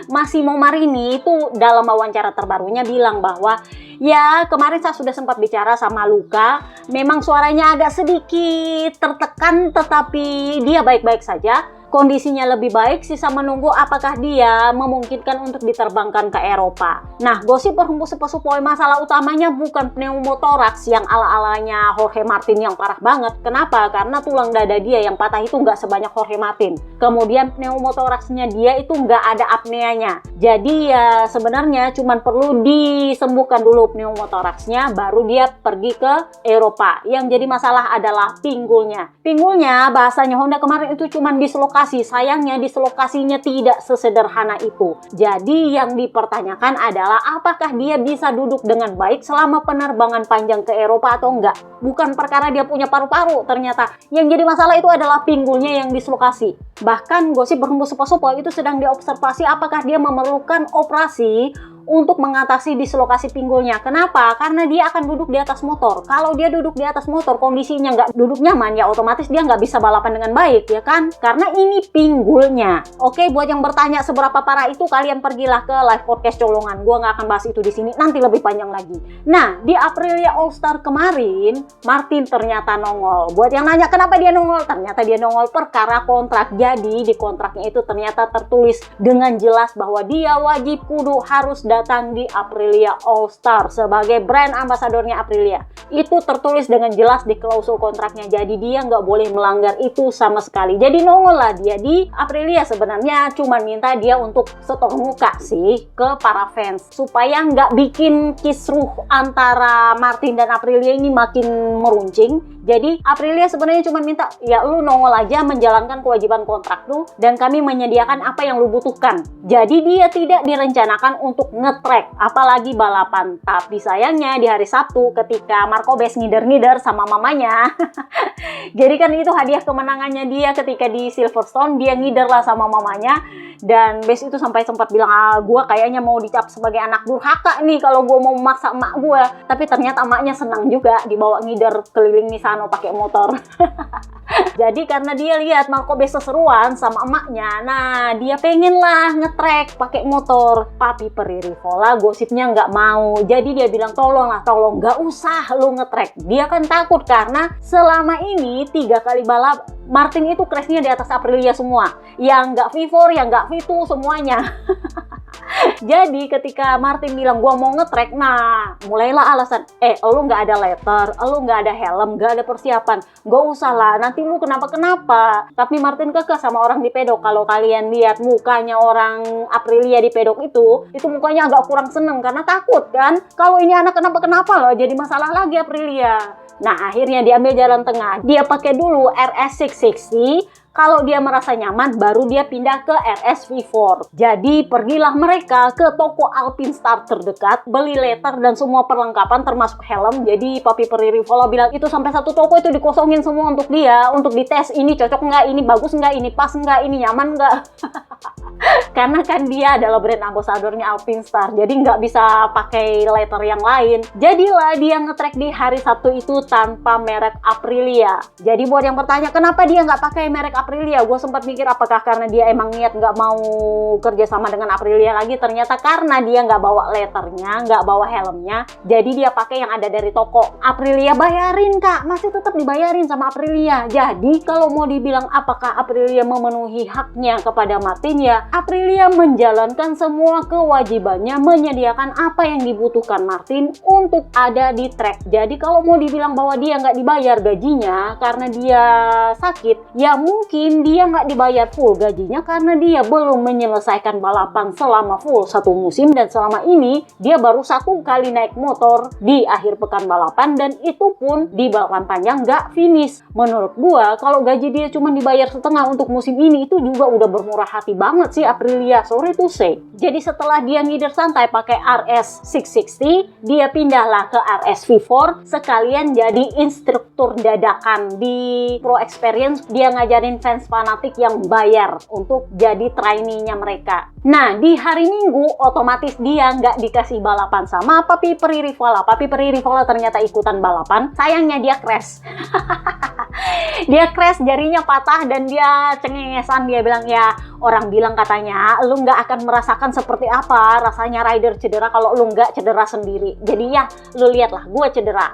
Massimo Marini itu dalam wawancara terbarunya bilang bahwa ya kemarin saya sudah sempat bicara sama Luka. Memang suaranya agak sedikit tertekan tetapi dia baik-baik saja. Kondisinya lebih baik, sisa menunggu apakah dia memungkinkan untuk diterbangkan ke Eropa. Nah, gosip berhembus-sepoi masalah utamanya bukan pneumotoraks yang ala-alanya Jorge Martin yang parah banget. Kenapa? Karena tulang dada dia yang patah itu nggak sebanyak Jorge Martin. Kemudian pneumotoraksnya dia itu nggak ada apneanya. Jadi ya sebenarnya cuma perlu disembuhkan dulu pneumotoraksnya, baru dia pergi ke Eropa. Yang jadi masalah adalah pinggulnya. Pinggulnya bahasanya Honda kemarin itu cuma dislokasi. Sayangnya dislokasinya tidak sesederhana itu. Jadi yang dipertanyakan adalah apakah dia bisa duduk dengan baik selama penerbangan panjang ke Eropa atau enggak. Bukan perkara dia punya paru-paru ternyata. Yang jadi masalah itu adalah pinggulnya yang dislokasi. Bahkan gosip berhembus-sepoi itu sedang diobservasi apakah dia memerlukan operasi untuk mengatasi dislokasi pinggulnya. Kenapa? Karena dia akan duduk di atas motor. Kalau dia duduk di atas motor, kondisinya nggak duduk nyaman, ya otomatis dia nggak bisa balapan dengan baik, ya kan? Karena ini pinggulnya. Oke, buat yang bertanya seberapa parah itu, kalian pergilah ke live podcast colongan. Gua nggak akan bahas itu di sini, nanti lebih panjang lagi. Nah, di Aprilia All Star kemarin, Martin ternyata nongol. Buat yang nanya kenapa dia nongol, ternyata dia nongol perkara kontrak. Jadi di kontraknya itu ternyata tertulis dengan jelas bahwa dia wajib kudu harus datang di Aprilia All Star sebagai brand ambasadornya Aprilia. Itu tertulis dengan jelas di klausul kontraknya. Jadi dia nggak boleh melanggar itu sama sekali. Jadi nongol lah dia di Aprilia. Sebenarnya cuma minta dia untuk setor muka sih ke para fans supaya nggak bikin kisruh antara Martin dan Aprilia ini makin meruncing. Jadi Aprilia sebenarnya cuma minta ya lu nongol aja menjalankan kewajiban kontrak lu dan kami menyediakan apa yang lu butuhkan. Jadi dia tidak direncanakan untuk nge-track apalagi balapan. Tapi sayangnya di hari Sabtu ketika Marcobes ngider-ngider sama mamanya jadi kan itu hadiah kemenangannya dia ketika di Silverstone, dia ngider lah sama mamanya. Dan Bes itu sampai sempat bilang, gue kayaknya mau dicap sebagai anak durhaka nih kalau gue mau memaksa emak gue. Tapi ternyata emaknya senang juga dibawa ngider keliling Misano pakai motor. Jadi karena dia lihat Marcobes seseruan sama emaknya, nah dia pengen lah nge-track pakai motor. Papi Peririvola gosipnya nggak mau. Jadi dia bilang tolong nggak usah lu nge-track. Dia kan takut karena selama ini 3 kali balap Martin itu crashnya di atas Aprilia semua. Yang nggak V4, yang nggak V2 semuanya. Jadi ketika Martin bilang gua mau nge-track, nah mulailah alasan, lu nggak ada letter, lu nggak ada helm, nggak ada persiapan, gak usah lah, nanti lu kenapa-kenapa. Tapi Martin kekeh sama orang di pedok. Kalau kalian lihat mukanya orang Aprilia di pedok itu mukanya agak kurang seneng karena takut kan, kalau ini anak kenapa-kenapa loh, jadi masalah lagi Aprilia. Nah akhirnya diambil jalan tengah, dia pakai dulu RS 660. Kalau dia merasa nyaman, baru dia pindah ke RS V4. Jadi pergilah mereka ke toko Alpinstar terdekat, beli letter dan semua perlengkapan termasuk helm. Jadi Papi Peri Rivola bilang itu sampai satu toko itu dikosongin semua untuk dia, untuk dites ini cocok nggak, ini bagus nggak, ini pas nggak, ini nyaman nggak. Karena kan dia adalah brand ambassadornya Alpinstar, jadi nggak bisa pakai letter yang lain. Jadilah dia nge-track di hari Sabtu itu tanpa merek Aprilia. Jadi buat yang bertanya kenapa dia nggak pakai merek Aprilia, gue sempat mikir apakah karena dia emang niat nggak mau kerja sama dengan Aprilia lagi. Ternyata karena dia nggak bawa letternya, nggak bawa helmnya, jadi dia pakai yang ada dari toko. Aprilia bayarin kak, masih tetap dibayarin sama Aprilia. Jadi kalau mau dibilang apakah Aprilia memenuhi haknya kepada Martin, ya Aprilia menjalankan semua kewajibannya, menyediakan apa yang dibutuhkan Martin untuk ada di track. Jadi kalau mau dibilang bahwa dia nggak dibayar gajinya karena dia sakit, ya mungkin dia nggak dibayar full gajinya karena dia belum menyelesaikan balapan selama full satu musim, dan selama ini dia baru satu kali naik motor di akhir pekan balapan, dan itu pun di balapan panjang nggak finish. Menurut gua kalau gaji dia cuma dibayar setengah untuk musim ini, itu juga udah bermurah hati banget sih Aprilia, sorry to say. Jadi setelah dia ngider santai pakai RS 660, dia pindahlah ke RS V4 sekalian jadi instruktur dadakan di Pro Experience. Dia ngajarin fans fanatik yang bayar untuk jadi trainee-nya mereka. Nah di hari Minggu otomatis dia nggak dikasih balapan sama Papi Peri Rivola. Papi Peri Rivola ternyata ikutan balapan, sayangnya dia crash. Dia crash, jarinya patah dan dia cengengesan. Dia bilang ya orang bilang katanya lu nggak akan merasakan seperti apa rasanya rider cedera kalau lu nggak cedera sendiri. Jadi ya lu lihatlah gue cedera.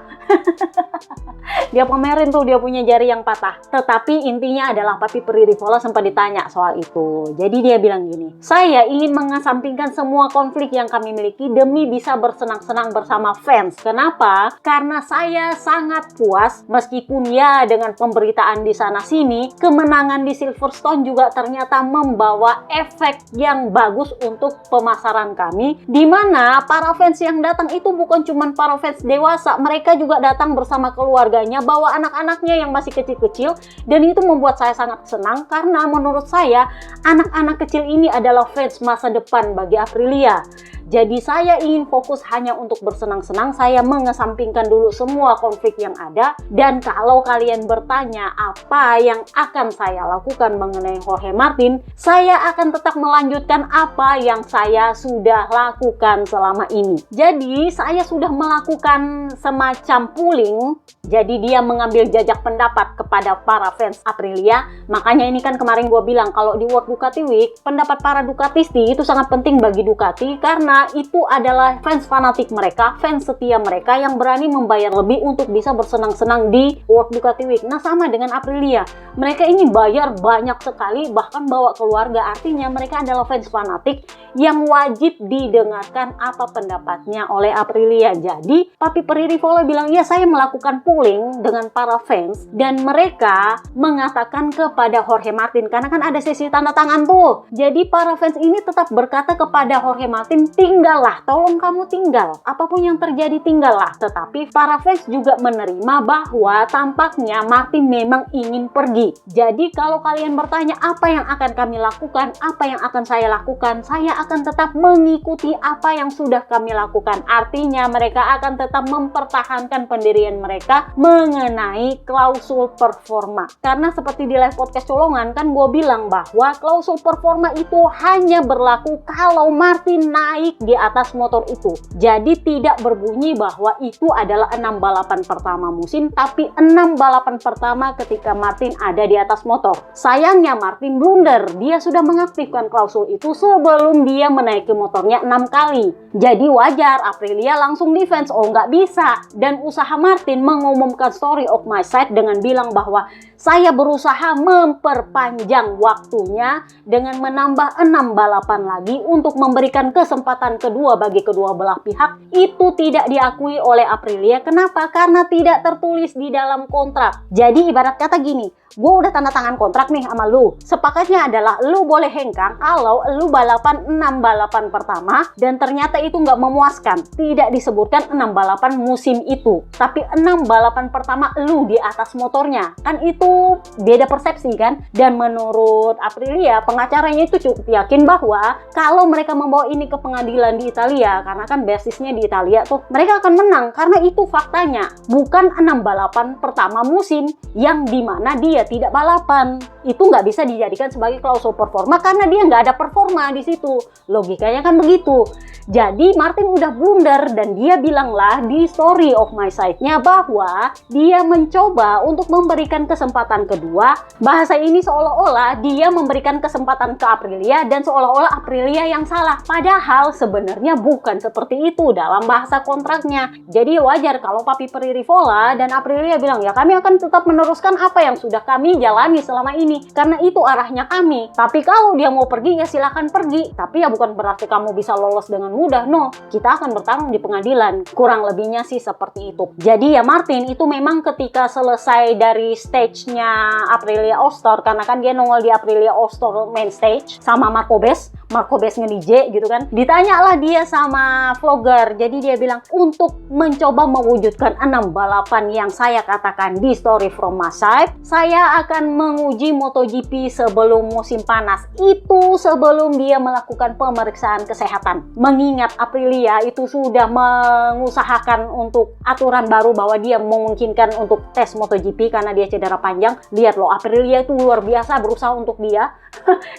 Dia pamerin tuh dia punya jari yang patah. Tetapi intinya adalah Papi Peri Rivola sempat ditanya soal itu. Jadi dia bilang gini, saya ingin mengesampingkan semua konflik yang kami miliki demi bisa bersenang-senang bersama fans. Kenapa? Karena saya sangat puas meskipun ya dengan pemberitaan di sana sini, kemenangan di Silverstone juga ternyata membawa efek yang bagus untuk pemasaran kami, di mana para fans yang datang itu bukan cuma para fans dewasa, mereka juga datang bersama keluarganya, bawa anak-anaknya yang masih kecil-kecil, dan itu membuat saya sangat senang karena menurut saya anak-anak kecil ini adalah fans masa depan bagi Aprilia. Jadi saya ingin fokus hanya untuk bersenang-senang, saya mengesampingkan dulu semua konflik yang ada. Dan kalau kalian bertanya apa yang akan saya lakukan mengenai Jorge Martin, saya akan tetap melanjutkan apa yang saya sudah lakukan selama ini. Jadi saya sudah melakukan semacam pooling, jadi dia mengambil jajak pendapat kepada para fans Aprilia. Makanya ini kan kemarin gue bilang kalau di World Ducati Week, pendapat para Ducatisti itu sangat penting bagi Ducati karena itu adalah fans fanatik mereka, fans setia mereka yang berani membayar lebih untuk bisa bersenang-senang di World Ducati Week. Nah sama dengan Aprilia, mereka ini bayar banyak sekali, bahkan bawa keluarga. Artinya mereka adalah fans fanatik yang wajib didengarkan apa pendapatnya oleh Aprilia. Jadi Papi Peri Rivola bilang, ya saya melakukan pooling dengan para fans dan mereka mengatakan kepada Jorge Martin, karena kan ada sesi tanda tangan tuh. Jadi para fans ini tetap berkata kepada Jorge Martin, tinggallah, tolong kamu tinggal, apapun yang terjadi tinggallah. Tetapi para fans juga menerima bahwa tampaknya Martin memang ingin pergi. Jadi kalau kalian bertanya apa yang akan kami lakukan, apa yang akan saya lakukan, saya akan tetap mengikuti apa yang sudah kami lakukan. Artinya mereka akan tetap mempertahankan pendirian mereka mengenai klausul performa. Karena seperti di live podcast colongan kan gue bilang bahwa klausul performa itu hanya berlaku kalau Martin naik di atas motor itu. Jadi tidak berbunyi bahwa itu adalah 6 balapan pertama musim, tapi 6 balapan pertama ketika Martin ada di atas motor. Sayangnya Martin blunder, dia sudah mengaktifkan klausul itu sebelum dia menaiki motornya 6 kali. Jadi wajar Aprilia langsung defense, oh nggak bisa. Dan usaha Martin mengumumkan story of my side dengan bilang bahwa saya berusaha memperpanjang waktunya dengan menambah 6 balapan lagi untuk memberikan kesempatan kedua bagi kedua belah pihak. Itu tidak diakui oleh Aprilia. Kenapa? Karena tidak tertulis di dalam kontrak. Jadi ibarat kata gini, gue udah tanda tangan kontrak nih sama lu. Sepakatnya adalah lu boleh hengkang kalau lu balapan 6 balapan pertama dan ternyata itu nggak memuaskan. Tidak disebutkan 6 balapan musim itu, tapi 6 balapan pertama lu di atas motornya. Kan itu beda persepsi kan? Dan menurut Aprilia, pengacaranya itu cukup yakin bahwa kalau mereka membawa ini ke pengadilan di Italia, karena kan basisnya di Italia tuh, mereka akan menang karena itu faktanya. Bukan 6 balapan pertama musim yang dimana dia tidak balapan. Itu nggak bisa dijadikan sebagai klausul performa karena dia nggak ada performa di situ. Logikanya kan begitu. Jadi Martin udah blunder dan dia bilanglah di story of my side-nya bahwa dia mencoba untuk memberikan kesempatan kedua. Bahasa ini seolah-olah dia memberikan kesempatan ke Aprilia dan seolah-olah Aprilia yang salah. Padahal sebenarnya bukan seperti itu dalam bahasa kontraknya. Jadi wajar kalau Papi Pririvola dan Aprilia bilang, ya kami akan tetap meneruskan apa yang sudah kami jalani selama ini. Karena itu arahnya kami. Tapi kalau dia mau pergi ya silakan pergi. Tapi ya bukan berarti kamu bisa lolos dengan mudah. No, kita akan bertarung di pengadilan. Kurang lebihnya sih seperti itu. Jadi ya Martin itu memang ketika selesai dari stage-nya Aprilia All-Star, karena kan dia nongol di Aprilia All-Star main stage sama Marco Bes nge-DJ gitu kan. Ditanyalah dia sama vlogger. Jadi dia bilang, untuk mencoba mewujudkan 6 balapan yang saya katakan di story from my side, saya akan menguji MotoGP sebelum musim panas. Itu sebelum dia melakukan pemeriksaan kesehatan. Mengingat Aprilia itu sudah mengusahakan untuk aturan baru bahwa dia memungkinkan untuk tes MotoGP karena dia cedera panjang. Lihat loh, Aprilia itu luar biasa berusaha untuk dia.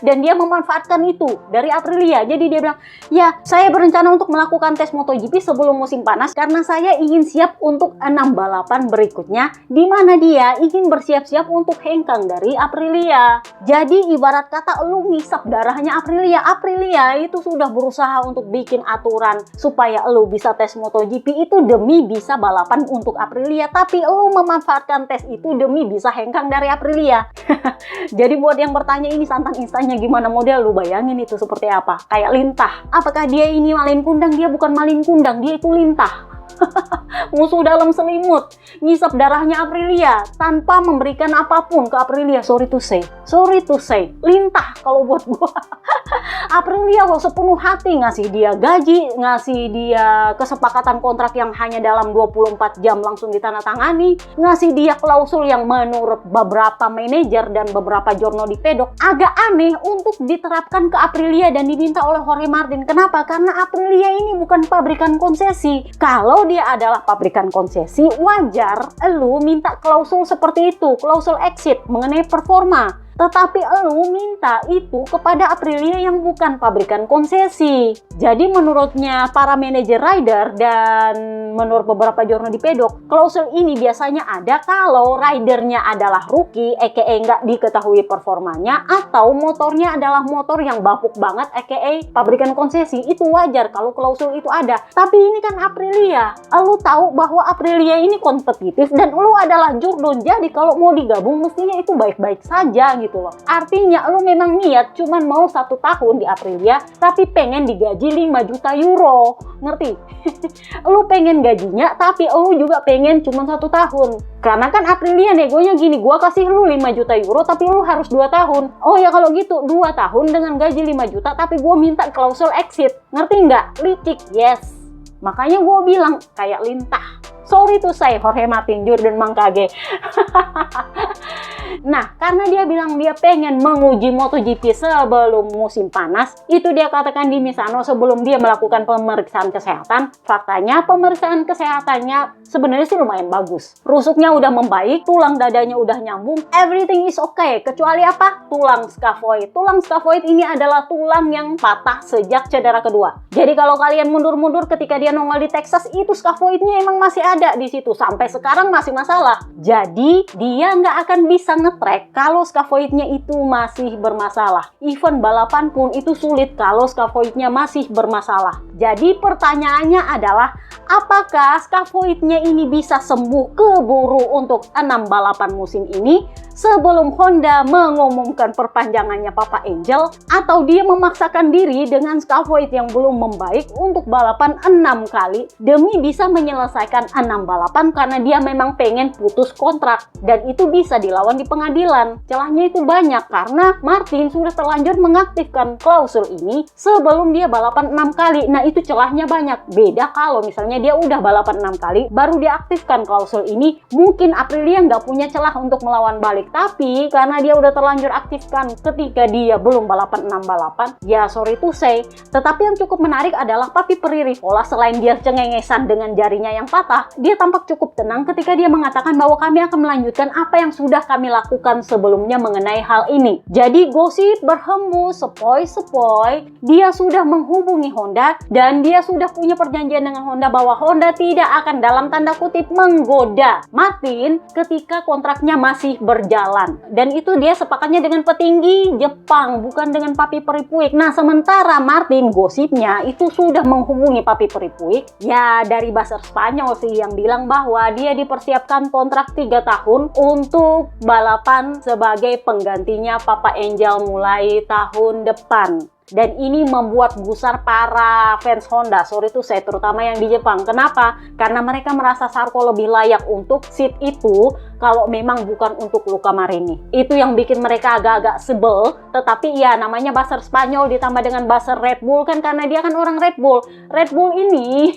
Dan dia memanfaatkan itu dari Aprilia. Jadi dia bilang, ya saya berencana untuk melakukan tes MotoGP sebelum musim panas karena saya ingin siap untuk 6 balapan berikutnya, di mana dia ingin bersiap-siap untuk hengkang dari Aprilia. Jadi ibarat kata lu ngisap darahnya Aprilia. Aprilia itu sudah berusaha untuk bikin aturan supaya lu bisa tes MotoGP itu demi bisa balapan untuk Aprilia, tapi lu memanfaatkan tes itu demi bisa hengkang dari Aprilia. Jadi buat yang bertanya ini santan instannya gimana model, lu bayangin itu seperti apa? Kayak Lintah. Apakah dia ini malin kundang? Dia bukan malin kundang, dia itu Lintah. Musuh dalam selimut, ngisap darahnya Aprilia tanpa memberikan apapun ke Aprilia. Sorry to say, Lintah kalau buat gua. Aprilia kok sepenuh hati ngasih dia gaji, ngasih dia kesepakatan kontrak yang hanya dalam 24 jam langsung ditandatangani, ngasih dia klausul yang menurut beberapa manajer dan beberapa jurnal di pedok agak aneh untuk diterapkan ke Aprilia dan diminta oleh Jorge Martin. Kenapa? Karena Aprilia ini bukan pabrikan konsesi. Kalau dia adalah pabrikan konsesi, wajar lu minta klausul seperti itu, klausul exit mengenai performa. Tetapi lu minta itu kepada Aprilia yang bukan pabrikan konsesi. Jadi menurutnya para manajer rider dan menurut beberapa jurnal di pedok, klausul ini biasanya ada kalau ridernya adalah rookie, aka nggak diketahui performanya, atau motornya adalah motor yang bapuk banget, aka pabrikan konsesi. Itu wajar kalau klausul itu ada. Tapi ini kan Aprilia. Lu tahu bahwa Aprilia ini kompetitif dan lu adalah jurdon. Jadi kalau mau digabung mestinya itu baik-baik saja gitu loh. Artinya lu memang niat cuman mau 1 tahun di Aprilia tapi pengen digaji 5 juta euro. Ngerti? Lu pengen gajinya tapi lu juga pengen cuman 1 tahun. Karena kan Aprilia negonya gini, gua kasih lu 5 juta euro tapi lu harus 2 tahun. Oh ya kalau gitu 2 tahun dengan gaji 5 juta tapi gua minta klausul exit. Ngerti nggak? Licik, yes. Makanya gua bilang kayak Lintah. Sorry to say, Jorge Martin, Jordan Mangkage. Nah, karena dia bilang dia pengen menguji MotoGP sebelum musim panas, itu dia katakan di Misano sebelum dia melakukan pemeriksaan kesehatan. Faktanya pemeriksaan kesehatannya sebenarnya sih lumayan bagus. Rusuknya udah membaik, tulang dadanya udah nyambung, everything is okay. Kecuali apa? Tulang scaphoid. Tulang scaphoid ini adalah tulang yang patah sejak cedera kedua. Jadi kalau kalian mundur-mundur ketika dia nongol di Texas, itu scaphoidnya emang masih ada di situ. Sampai sekarang masih masalah. Jadi dia nggak akan bisa bisa nge-track kalau skavoidnya itu masih bermasalah. Event balapan pun itu sulit kalau skavoidnya masih bermasalah. Jadi pertanyaannya adalah, apakah skavoidnya ini bisa sembuh keburu untuk 6 balapan musim ini sebelum Honda mengumumkan perpanjangannya Papa Angel, atau dia memaksakan diri dengan skavoid yang belum membaik untuk balapan 6 kali demi bisa menyelesaikan 6 balapan karena dia memang pengen putus kontrak, dan itu bisa dilawan di pengadilan. Celahnya itu banyak karena Martin sudah terlanjur mengaktifkan klausul ini sebelum dia balapan 6 kali. Nah, itu celahnya banyak. Beda kalau misalnya dia udah balapan 6 kali baru dia aktifkan klausul ini, mungkin Aprilia nggak punya celah untuk melawan balik. Tapi karena dia udah terlanjur aktifkan ketika dia belum balapan 6 balapan, ya sorry to say. Tetapi yang cukup menarik adalah Papi Pririvola, selain dia cengengesan dengan jarinya yang patah, dia tampak cukup tenang ketika dia mengatakan bahwa kami akan melanjutkan apa yang sudah kami lakukan sebelumnya mengenai hal ini. Jadi gosip berhembus sepoi-sepoi, dia sudah menghubungi Honda dan dia sudah punya perjanjian dengan Honda bahwa Honda tidak akan dalam tanda kutip menggoda Martin ketika kontraknya masih berjalan. Dan itu dia sepakatnya dengan petinggi Jepang, bukan dengan Papi Peripuik. Nah, sementara Martin gosipnya itu sudah menghubungi Papi Peripuik, ya dari buzzer Spanyol sih yang bilang bahwa dia dipersiapkan kontrak 3 tahun untuk balapan sebagai penggantinya Papa Angel mulai tahun depan. Dan ini membuat gusar para fans Honda, sorry tuh saya, terutama yang di Jepang. Kenapa? Karena mereka merasa Sarko lebih layak untuk seat itu kalau memang bukan untuk Luca Marini. Itu yang bikin mereka agak-agak sebel. Tetapi ya namanya buzzer Spanyol ditambah dengan buzzer Red Bull kan, karena dia kan orang Red Bull. Red Bull ini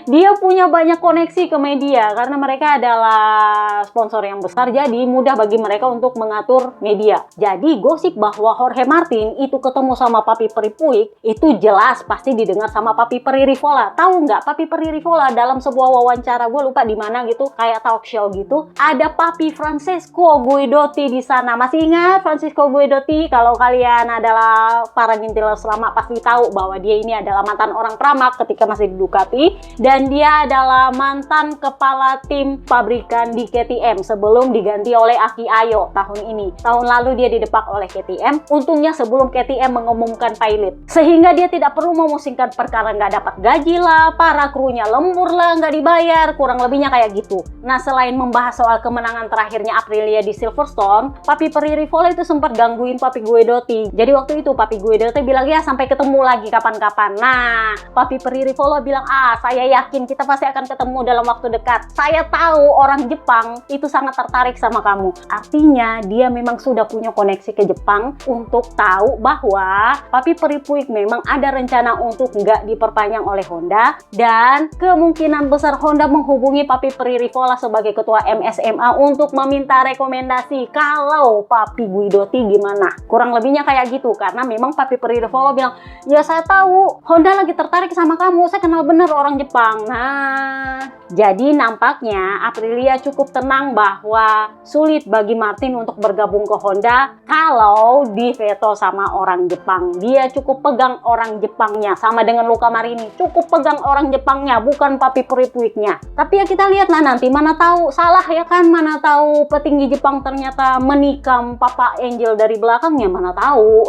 dia punya banyak koneksi ke media karena mereka adalah sponsor yang besar, jadi mudah bagi mereka untuk mengatur media. Jadi gosip bahwa Jorge Martin itu ketemu sama Papi Peripuik itu jelas pasti didengar sama Papi Pririvola. Tahu nggak, Papi Pririvola dalam sebuah wawancara, gue lupa di mana gitu, kayak talk show gitu, ada Papi Francesco Guidotti di sana. Masih ingat Francesco Guidotti? Kalau kalian adalah para ngintil selama pasti tahu bahwa dia ini adalah mantan orang Pramac ketika masih di Ducati. Dan dia adalah mantan kepala tim pabrikan di KTM sebelum diganti oleh Aki Ayo tahun ini. Tahun lalu dia didepak oleh KTM. Untungnya sebelum KTM mengumumkan pilot, sehingga dia tidak perlu memusingkan perkara nggak dapat gaji lah, para krunya lembur lah, nggak dibayar, kurang lebihnya kayak gitu. Nah, selain membahas soal kemenangan terakhirnya Aprilia di Silverstone, Papi Pririvola itu sempat gangguin Papi Guidotti. Jadi waktu itu Papi Guidotti bilang, ya sampai ketemu lagi kapan-kapan. Nah, Papi Pririvola bilang, saya yakin kita pasti akan ketemu dalam waktu dekat. Saya tahu orang Jepang itu sangat tertarik sama kamu. Artinya dia memang sudah punya koneksi ke Jepang untuk tahu bahwa Papi Peripuik memang ada rencana untuk nggak diperpanjang oleh Honda, dan kemungkinan besar Honda menghubungi Papi Pririvola sebagai ketua MSMA untuk meminta rekomendasi kalau Papi Guidotti gimana. Kurang lebihnya kayak gitu, karena memang Papi Pririvola bilang, ya saya tahu Honda lagi tertarik sama kamu, saya kenal bener orang Jepang. Nah, jadi nampaknya Aprilia cukup tenang bahwa sulit bagi Martin untuk bergabung ke Honda kalau diveto sama orang Jepang. Dia cukup pegang orang Jepangnya, sama dengan Luca Marini, cukup pegang orang Jepangnya, bukan Papi Peripuiknya. Tapi ya kita lihatlah nanti, mana tahu salah ya kan, mana tahu petinggi Jepang ternyata menikam Papa Angel dari belakangnya, mana tahu.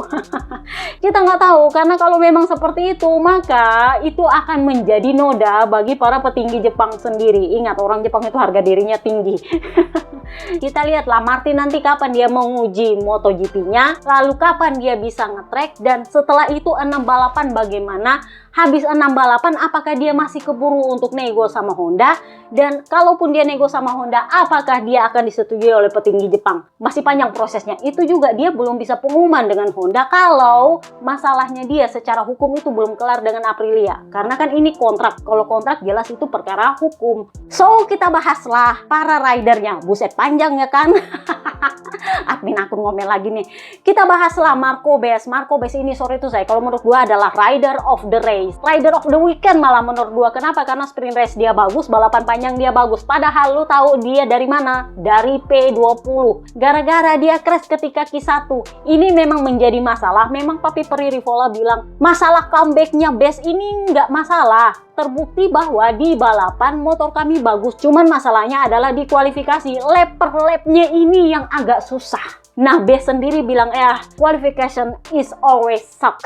Kita nggak tahu, karena kalau memang seperti itu, maka itu akan menjadi noda bagi para petinggi Jepang sendiri. Ingat, orang Jepang itu harga dirinya tinggi. Kita lihatlah Martin nanti kapan dia menguji MotoGP-nya, lalu kapan dia bisa nge-track, dan setelah itu 6 balapan bagaimana. Habis 6 balapan, apakah dia masih keburu untuk nego sama Honda? Dan kalaupun dia nego sama Honda, apakah dia akan disetujui oleh petinggi Jepang? Masih panjang prosesnya. Itu juga dia belum bisa pengumuman dengan Honda kalau masalahnya dia secara hukum itu belum kelar dengan Aprilia. Karena kan ini kontrak. Kalau kontrak jelas itu perkara hukum. So, kita bahaslah para ridernya. Buset, panjang ya kan? Admin akun ngomel lagi nih. Kita bahaslah Marco Bes. Marco Bes ini, sorry tuh saya, kalau menurut gua adalah rider of the race, rider of the weekend malah menurut gua. Kenapa? Karena sprint race dia bagus, balapan panjang dia bagus. Padahal lu tahu dia dari mana? Dari P20. Gara-gara dia crash ketika Q1. Ini memang menjadi masalah. Memang Papi Pririvola bilang masalah comebacknya Bes ini nggak masalah. terbukti bahwa di balapan motor kami bagus. Cuman masalahnya adalah di kualifikasi, lap per lapnya ini yang agak susah. Nah, Bes sendiri bilang, qualification is always suck.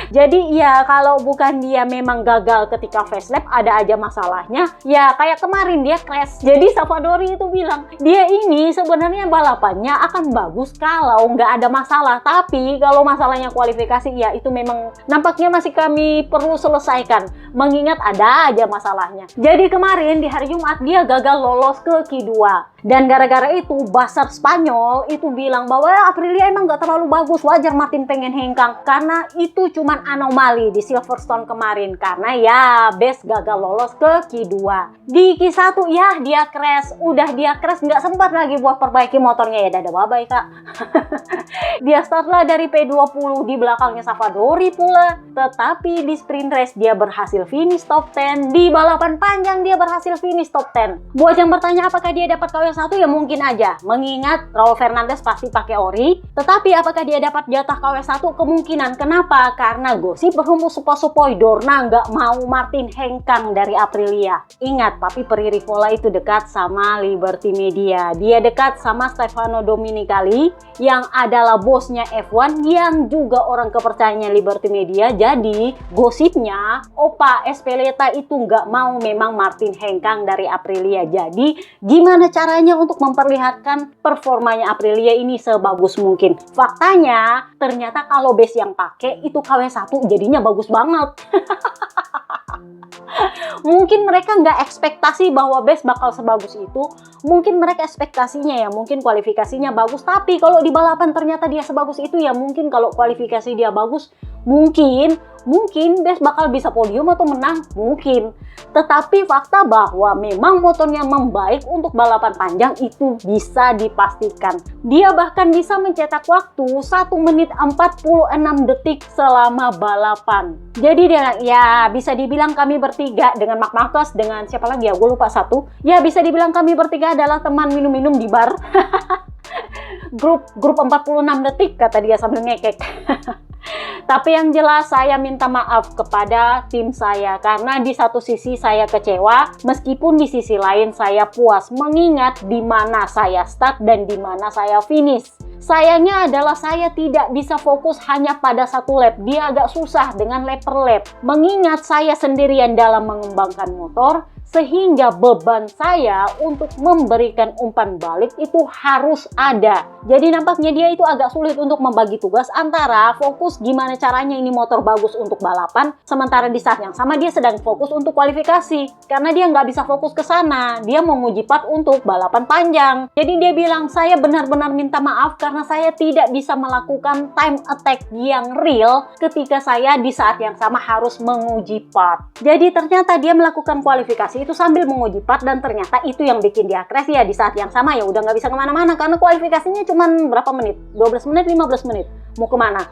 Jadi ya kalau bukan dia memang gagal ketika fast lap, ada aja masalahnya. Ya kayak kemarin dia crash. Jadi Savadori itu bilang, dia ini sebenarnya balapannya akan bagus kalau nggak ada masalah. Tapi kalau masalahnya kualifikasi, ya itu memang nampaknya masih kami perlu selesaikan. Mengingat ada aja masalahnya. Jadi kemarin di hari Jumat dia gagal lolos ke Q2. Dan gara-gara itu Basar Spanyol itu bilang bahwa Aprilia emang nggak terlalu bagus, wajar Martin pengen hengkang. Karena itu cuman anomali di Silverstone kemarin. Karena ya Bes gagal lolos ke Q2. Di Q1 ya dia crash. Udah dia crash nggak sempat lagi buat perbaiki motornya, ya dadah bye-bye kak. Dia start lah dari P20 di belakangnya Savadori pula. Tetapi di sprint race dia berhasil finish top 10. Di balapan panjang dia berhasil finish top 10. Buat yang bertanya apakah dia dapat KW1, ya mungkin aja. Mengingat Raul Fernandez pasti pakai ori. Tetapi apakah dia dapat jatah KW1? Kemungkinan. Kenapa? Karena gosip berhembus sepoi-sepoi Dorna nggak mau Martin hengkang dari Aprilia. Ingat, Papi Pririvola itu dekat sama Liberty Media. Dia dekat sama Stefano Domenicali yang adalah bosnya F1 yang juga orang kepercayaannya Liberty Media. Jadi gosipnya Opa Espeleta itu nggak mau memang Martin hengkang dari Aprilia. Jadi gimana caranya untuk memperlihatkan performanya Aprilia ini sebagus mungkin? Faktanya ternyata kalau base yang pakai itu KW1 jadinya bagus banget. Mungkin mereka nggak ekspektasi bahwa base bakal sebagus itu. Mungkin mereka ekspektasinya ya mungkin kualifikasinya bagus. Tapi kalau di balapan ternyata dia sebagus itu, ya mungkin kalau kualifikasi dia bagus, mungkin base bakal bisa podium atau menang, mungkin. Tetapi fakta bahwa memang motornya membaik untuk balapan panjang itu bisa dipastikan. Dia bahkan bisa mencetak waktu 1 menit 46 detik selama balapan. Jadi dia ya bisa dibilang kami bertiga dengan Marc Marquez, dengan siapa lagi ya, gue lupa satu. Ya bisa dibilang kami bertiga adalah teman minum-minum di bar. grup 46 detik kata dia sambil ngekek. Tapi yang jelas saya minta maaf kepada tim saya karena di satu sisi saya kecewa, meskipun di sisi lain saya puas mengingat di mana saya start dan di mana saya finish. Sayangnya adalah saya tidak bisa fokus hanya pada satu lap. Dia agak susah dengan lap per lap. Mengingat saya sendirian dalam mengembangkan motor, sehingga beban saya untuk memberikan umpan balik itu harus ada. Jadi nampaknya dia itu agak sulit untuk membagi tugas antara fokus gimana caranya ini motor bagus untuk balapan, sementara di saat yang sama dia sedang fokus untuk kualifikasi. Karena dia nggak bisa fokus ke sana, dia mau nguji part untuk balapan panjang. Jadi dia bilang, saya benar-benar minta maaf karena saya tidak bisa melakukan time attack yang real ketika saya di saat yang sama harus menguji part. Jadi ternyata dia melakukan kualifikasi itu sambil menguji part dan ternyata itu yang bikin dia crash. Ya di saat yang sama ya udah nggak bisa kemana-mana karena kualifikasinya cuman berapa menit? 12 menit, 15 menit. Mau kemana?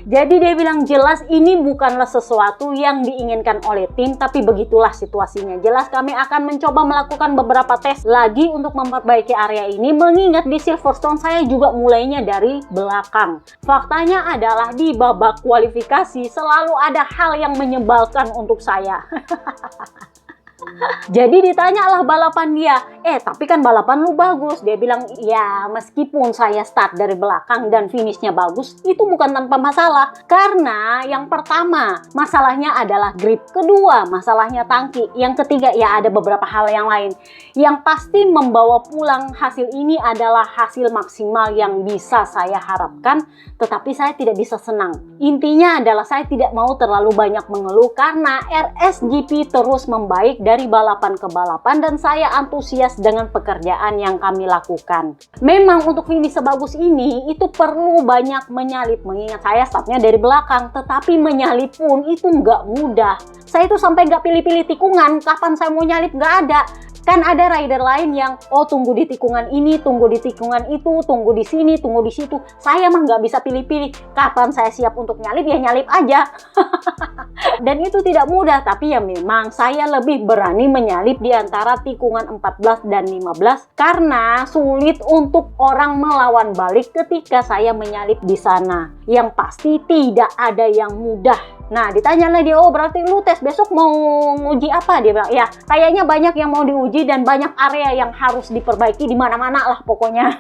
Jadi dia bilang jelas ini bukanlah sesuatu yang diinginkan oleh tim, tapi begitulah situasinya. Jelas kami akan mencoba melakukan beberapa tes lagi untuk memperbaiki area ini, mengingat di Silverstone saya juga mulainya dari belakang. Faktanya adalah di babak kualifikasi selalu ada hal yang menyebalkan untuk saya. Jadi ditanyalah balapan dia, tapi kan balapan lu bagus. Dia bilang, ya meskipun saya start dari belakang dan finishnya bagus, itu bukan tanpa masalah. Karena yang pertama, masalahnya adalah grip. Kedua, masalahnya tangki. Yang ketiga, ya ada beberapa hal yang lain. Yang pasti membawa pulang hasil ini adalah hasil maksimal yang bisa saya harapkan, tetapi saya tidak bisa senang. Intinya adalah saya tidak mau terlalu banyak mengeluh karena RSGP terus membaik dari balapan ke balapan dan saya antusias dengan pekerjaan yang kami lakukan. Memang untuk finish sebagus ini itu perlu banyak menyalip, mengingat saya startnya dari belakang, tetapi menyalip pun itu nggak mudah. Saya itu sampai nggak pilih-pilih tikungan, kapan saya mau nyalip nggak ada. Kan ada rider lain yang tunggu di tikungan ini, tunggu di tikungan itu, tunggu di sini, tunggu di situ. Saya mah nggak bisa pilih-pilih. Kapan saya siap untuk nyalip, ya nyalip aja. Dan itu tidak mudah, tapi ya memang saya lebih berani menyalip di antara tikungan 14 dan 15 karena sulit untuk orang melawan balik ketika saya menyalip di sana. Yang pasti tidak ada yang mudah Nah, ditanyalah dia, oh berarti lu tes besok mau nguji apa? Dia bilang, ya kayaknya banyak yang mau diuji dan banyak area yang harus diperbaiki di mana-mana lah pokoknya.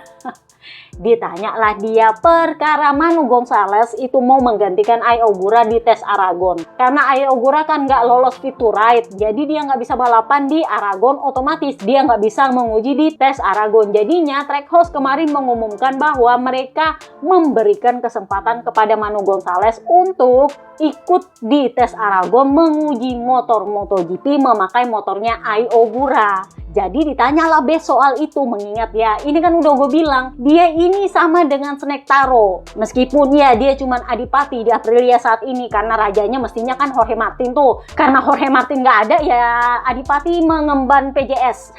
Ditanyalah dia perkara Manu Gonzalez itu mau menggantikan Ai Ogura di tes Aragon. Karena Ai Ogura kan nggak lolos fit to ride, jadi dia nggak bisa balapan di Aragon, otomatis dia nggak bisa menguji di tes Aragon. Jadinya Trackhouse kemarin mengumumkan bahwa mereka memberikan kesempatan kepada Manu Gonzalez untuk ikut di tes Aragon menguji motor MotoGP memakai motornya Ai Ogura. Jadi ditanyalah Bes soal itu, mengingat ya ini kan udah gue bilang dia ini sama dengan Snake Taro, meskipun ya dia cuman adipati di Aprilia saat ini karena rajanya mestinya kan Jorge Martin tuh. Karena Jorge Martin nggak ada ya adipati mengemban PJS.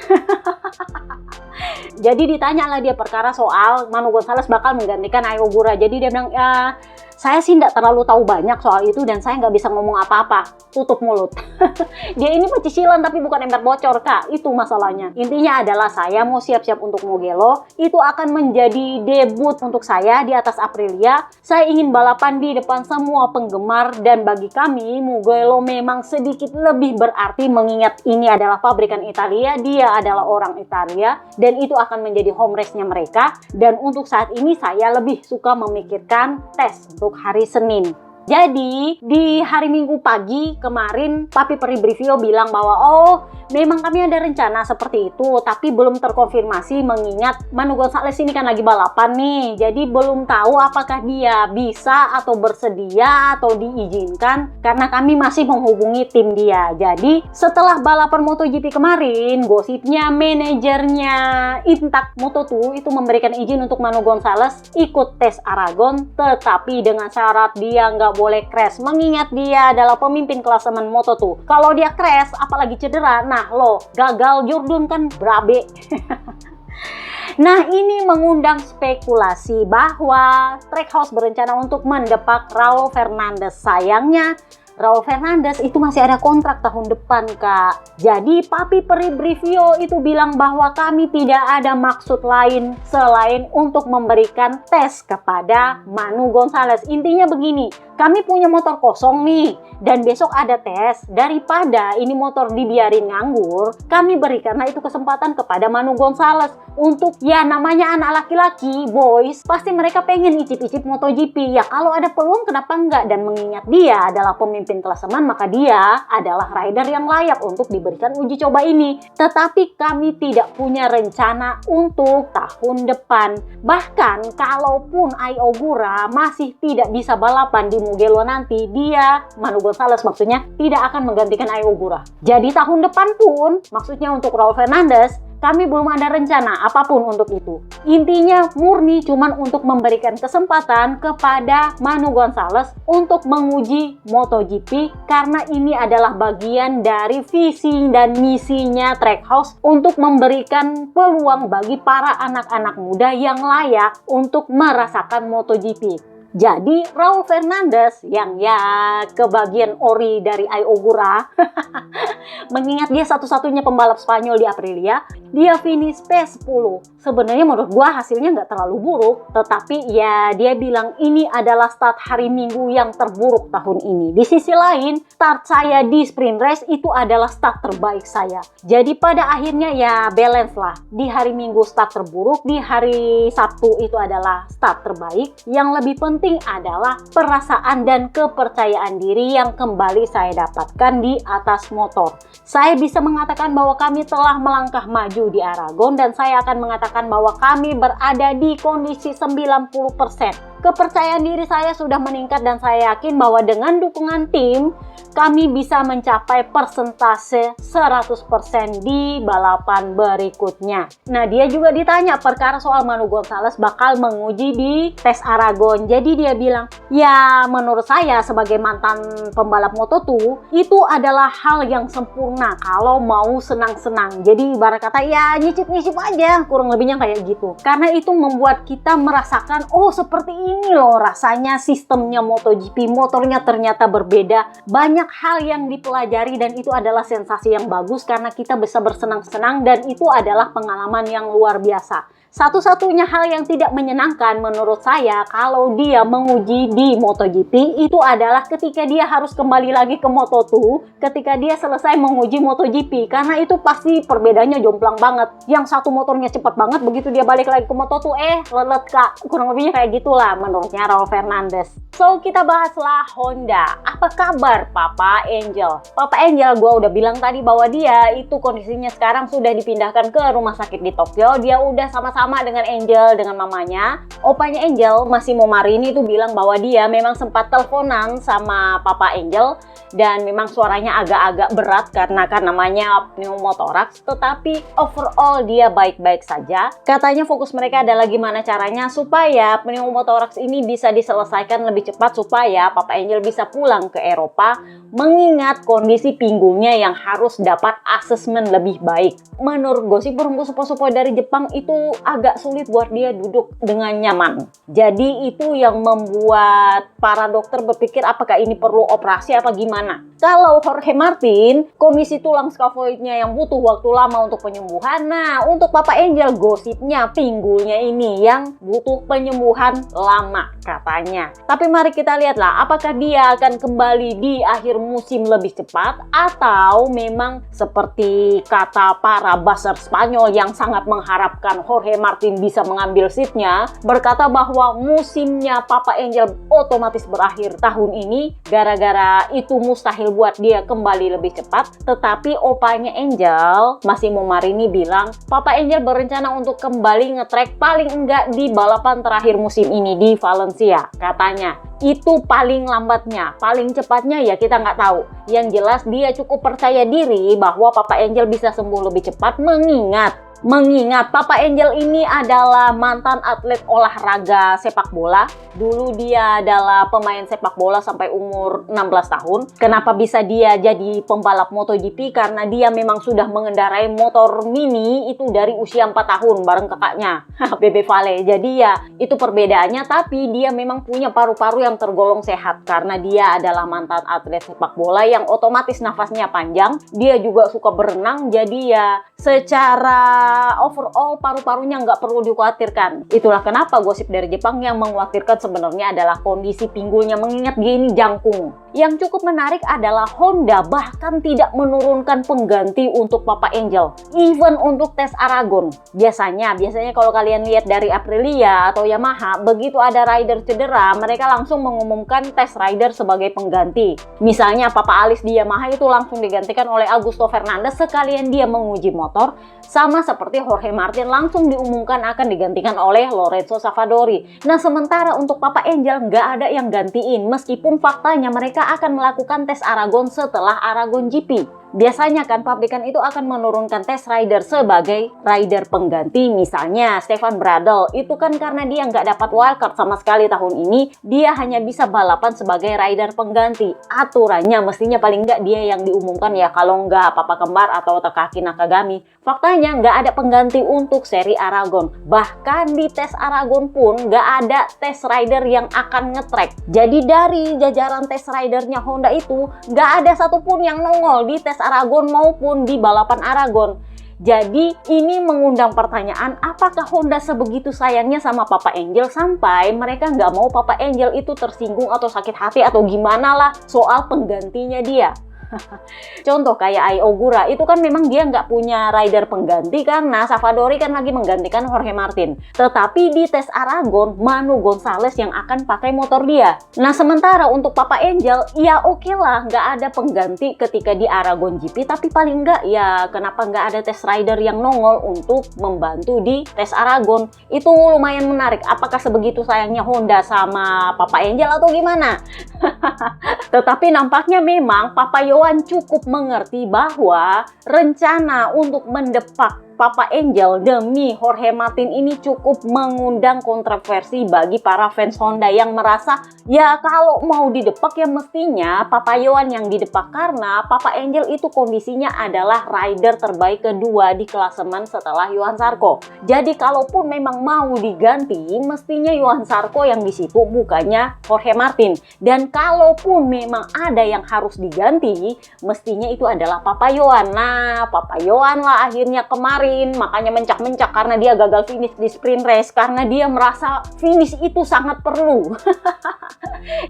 Jadi ditanyalah dia perkara soal Manu Gonzalez bakal menggantikan Ai Ogura. Jadi dia bilang, ya saya sih nggak terlalu tahu banyak soal itu dan saya nggak bisa ngomong apa-apa. Tutup mulut. Dia ini pecicilan tapi bukan ember bocor, Kak. Itu masalahnya. Intinya adalah saya mau siap-siap untuk Mugello. Itu akan menjadi debut untuk saya di atas Aprilia. Saya ingin balapan di depan semua penggemar dan bagi kami Mugello memang sedikit lebih berarti mengingat ini adalah pabrikan Italia. Dia adalah orang Italia dan itu akan menjadi home race-nya mereka. Dan untuk saat ini saya lebih suka memikirkan tes untuk hari Senin. Jadi di hari Minggu pagi kemarin Papi Peri Brivio bilang bahwa oh memang kami ada rencana seperti itu tapi belum terkonfirmasi mengingat Manu Gonzalez ini kan lagi balapan nih, jadi belum tahu apakah dia bisa atau bersedia atau diizinkan karena kami masih menghubungi tim dia. Jadi setelah balapan MotoGP kemarin gosipnya manajernya Intact Moto2 itu memberikan izin untuk Manu Gonzalez ikut tes Aragon tetapi dengan syarat dia nggak boleh crash mengingat dia adalah pemimpin klasemen Moto2. Kalau dia crash apalagi cedera, nah lo gagal Jordan kan berabe. Nah ini mengundang spekulasi bahwa Trackhouse berencana untuk mendepak Raul Fernandez. Sayangnya Raul Fernandez itu masih ada kontrak tahun depan, Kak. Jadi Papi Peri Brivio itu bilang bahwa kami tidak ada maksud lain selain untuk memberikan tes kepada Manu Gonzalez. Intinya begini, kami punya motor kosong nih dan besok ada tes, daripada ini motor dibiarin nganggur, kami berikanlah itu kesempatan kepada Manu Gonzalez untuk ya namanya anak laki-laki, boys, pasti mereka pengen icip-icip MotoGP. Ya kalau ada peluang kenapa enggak, dan mengingat dia adalah pemimpin klasemen maka dia adalah rider yang layak untuk diberikan uji coba ini. Tetapi kami tidak punya rencana untuk tahun depan. Bahkan kalaupun Ai Ogura masih tidak bisa balapan di Mugello nanti, dia, Manu Gonzalez maksudnya, tidak akan menggantikan Ai Ogura. Jadi tahun depan pun, maksudnya untuk Raul Fernandez, kami belum ada rencana apapun untuk itu. Intinya murni cuman untuk memberikan kesempatan kepada Manu Gonzalez untuk menguji MotoGP karena ini adalah bagian dari visi dan misinya Trackhouse untuk memberikan peluang bagi para anak-anak muda yang layak untuk merasakan MotoGP. Jadi Raul Fernandez yang ya kebagian ori dari Ai Ogura, mengingat dia satu-satunya pembalap Spanyol di Aprilia, dia finish P10. Sebenarnya menurut gua hasilnya nggak terlalu buruk, tetapi ya dia bilang ini adalah start hari Minggu yang terburuk tahun ini. Di sisi lain, start saya di sprint race itu adalah start terbaik saya. Jadi pada akhirnya ya balance lah. Di hari Minggu start terburuk, di hari Sabtu itu adalah start terbaik. Yang lebih penting adalah perasaan dan kepercayaan diri yang kembali saya dapatkan di atas motor. Saya bisa mengatakan bahwa kami telah melangkah maju di Aragon dan saya akan mengatakan bahwa kami berada di kondisi 90%. Kepercayaan diri saya sudah meningkat dan saya yakin bahwa dengan dukungan tim kami bisa mencapai persentase 100% di balapan berikutnya. Nah dia juga ditanya perkara soal Manu Gonzalez bakal menguji di tes Aragon. Jadi dia bilang, ya menurut saya sebagai mantan pembalap Moto2 itu adalah hal yang sempurna kalau mau senang-senang. Jadi ibarat kata ya nyicip-nyicip aja, kurang lebihnya kayak gitu. Karena itu membuat kita merasakan oh seperti ini loh rasanya sistemnya MotoGP, motornya ternyata berbeda. Banyak hal yang dipelajari dan itu adalah sensasi yang bagus karena kita bisa bersenang-senang dan itu adalah pengalaman yang luar biasa. Satu-satunya hal yang tidak menyenangkan menurut saya kalau dia menguji di MotoGP itu adalah ketika dia harus kembali lagi ke Moto2 ketika dia selesai menguji MotoGP, karena itu pasti perbedaannya jomplang banget. Yang satu motornya cepat banget, begitu dia balik lagi ke Moto2 lelet kak, kurang lebihnya kayak gitulah menurutnya Raul Fernandez. So kita bahaslah Honda. Apa kabar Papa Angel? Papa Angel gue udah bilang tadi bahwa dia itu kondisinya sekarang sudah dipindahkan ke rumah sakit di Tokyo. Dia udah sama-sama dengan Angel, dengan mamanya. Opanya Angel, Massimo Marini itu bilang bahwa dia memang sempat teleponan sama Papa Angel dan memang suaranya agak-agak berat karena kan namanya pneumotoraks, tetapi overall dia baik-baik saja. Katanya fokus mereka adalah gimana caranya supaya pneumotoraks ini bisa diselesaikan lebih cepat supaya Papa Angel bisa pulang ke Eropa, mengingat kondisi pinggulnya yang harus dapat asesmen lebih baik. Menurut gosip burung supo-supo dari Jepang itu agak sulit buat dia duduk dengan nyaman. Jadi itu yang membuat para dokter berpikir apakah ini perlu operasi apa gimana. Kalau Jorge Martin, kondisi tulang skavoidnya yang butuh waktu lama untuk penyembuhan. Nah, untuk Papa Angel gosipnya pinggulnya ini yang butuh penyembuhan lama katanya. Tapi mari kita lihatlah apakah dia akan kembali di akhir musim lebih cepat atau memang seperti kata para buzzer Spanyol yang sangat mengharapkan Jorge Martin bisa mengambil seatnya, berkata bahwa musimnya Papa Angel otomatis berakhir tahun ini gara-gara itu mustahil buat dia kembali lebih cepat. Tetapi opanya Angel, Massimo Marini bilang Papa Angel berencana untuk kembali ngetrek paling enggak di balapan terakhir musim ini di Valencia katanya. Itu paling lambatnya, paling cepatnya ya kita nggak tahu. Yang jelas dia cukup percaya diri bahwa Papa Angel bisa sembuh lebih cepat mengingat Papa Angel ini adalah mantan atlet olahraga sepak bola. Dulu dia adalah pemain sepak bola sampai umur 16 tahun. Kenapa bisa dia jadi pembalap MotoGP? Karena dia memang sudah mengendarai motor mini itu dari usia 4 tahun bareng kakaknya, Bebe Vale. Jadi ya itu perbedaannya, tapi dia memang punya paru-paru yang tergolong sehat karena dia adalah mantan atlet sepak bola yang otomatis nafasnya panjang. Dia juga suka berenang, jadi ya secara overall paru-parunya nggak perlu dikhawatirkan. Itulah kenapa gosip dari Jepang yang mengkhawatirkan sebenarnya adalah kondisi pinggulnya, mengingat dia ini jangkung. Yang cukup menarik adalah Honda bahkan tidak menurunkan pengganti untuk Papa Angel, even untuk tes Aragon. Biasanya kalau kalian lihat dari Aprilia atau Yamaha, begitu ada rider cedera, mereka langsung mengumumkan tes rider sebagai pengganti. Misalnya Papa Alice di Yamaha itu langsung digantikan oleh Augusto Fernandez sekalian dia menguji motor, sama seperti Jorge Martin langsung diumumkan akan digantikan oleh Lorenzo Savadori. Nah, sementara untuk Papa Angel nggak ada yang gantiin, meskipun faktanya mereka akan melakukan tes Aragon setelah Aragon GP. Biasanya kan pabrikan itu akan menurunkan tes rider sebagai rider pengganti. Misalnya Stefan Bradl itu kan karena dia nggak dapat wildcard sama sekali tahun ini, dia hanya bisa balapan sebagai rider pengganti. Aturannya mestinya paling nggak dia yang diumumkan ya, kalau nggak Papa Kembar atau Takaki Nakagami. Faktanya nggak ada pengganti untuk seri Aragon. Bahkan di tes Aragon pun nggak ada tes rider yang akan ngetrek. Jadi dari jajaran tes ridernya Honda itu nggak ada satupun yang nongol di tes Aragon maupun di balapan Aragon. Jadi ini mengundang pertanyaan, apakah Honda sebegitu sayangnya sama Papa Angel sampai mereka nggak mau Papa Angel itu tersinggung atau sakit hati atau gimana lah soal penggantinya dia. Contoh kayak Ai Ogura itu kan memang dia nggak punya rider pengganti karena Savadori kan lagi menggantikan Jorge Martin. Tetapi di tes Aragon, Manu Gonzalez yang akan pakai motor dia. Nah, sementara untuk Papa Angel, ya oke lah nggak ada pengganti ketika di Aragon GP, tapi paling nggak ya kenapa nggak ada tes rider yang nongol untuk membantu di tes Aragon. Itu lumayan menarik. Apakah sebegitu sayangnya Honda sama Papa Angel atau gimana? Tetapi nampaknya memang Papa Yohan cukup mengerti bahwa rencana untuk mendepak Papa Angel demi Jorge Martin ini cukup mengundang kontroversi bagi para fans Honda yang merasa ya kalau mau didepak ya mestinya Papa Yohan yang didepak karena Papa Angel itu kondisinya adalah rider terbaik kedua di klasemen setelah Johan Zarco. Jadi kalaupun memang mau diganti mestinya Johan Zarco yang di situ bukannya Jorge Martin. Dan kalaupun memang ada yang harus diganti mestinya itu adalah Papa Yohan. Nah, Papa Yohan lah akhirnya kemarin kemarin, makanya mencak-mencak karena dia gagal finish di sprint race, karena dia merasa finish itu sangat perlu.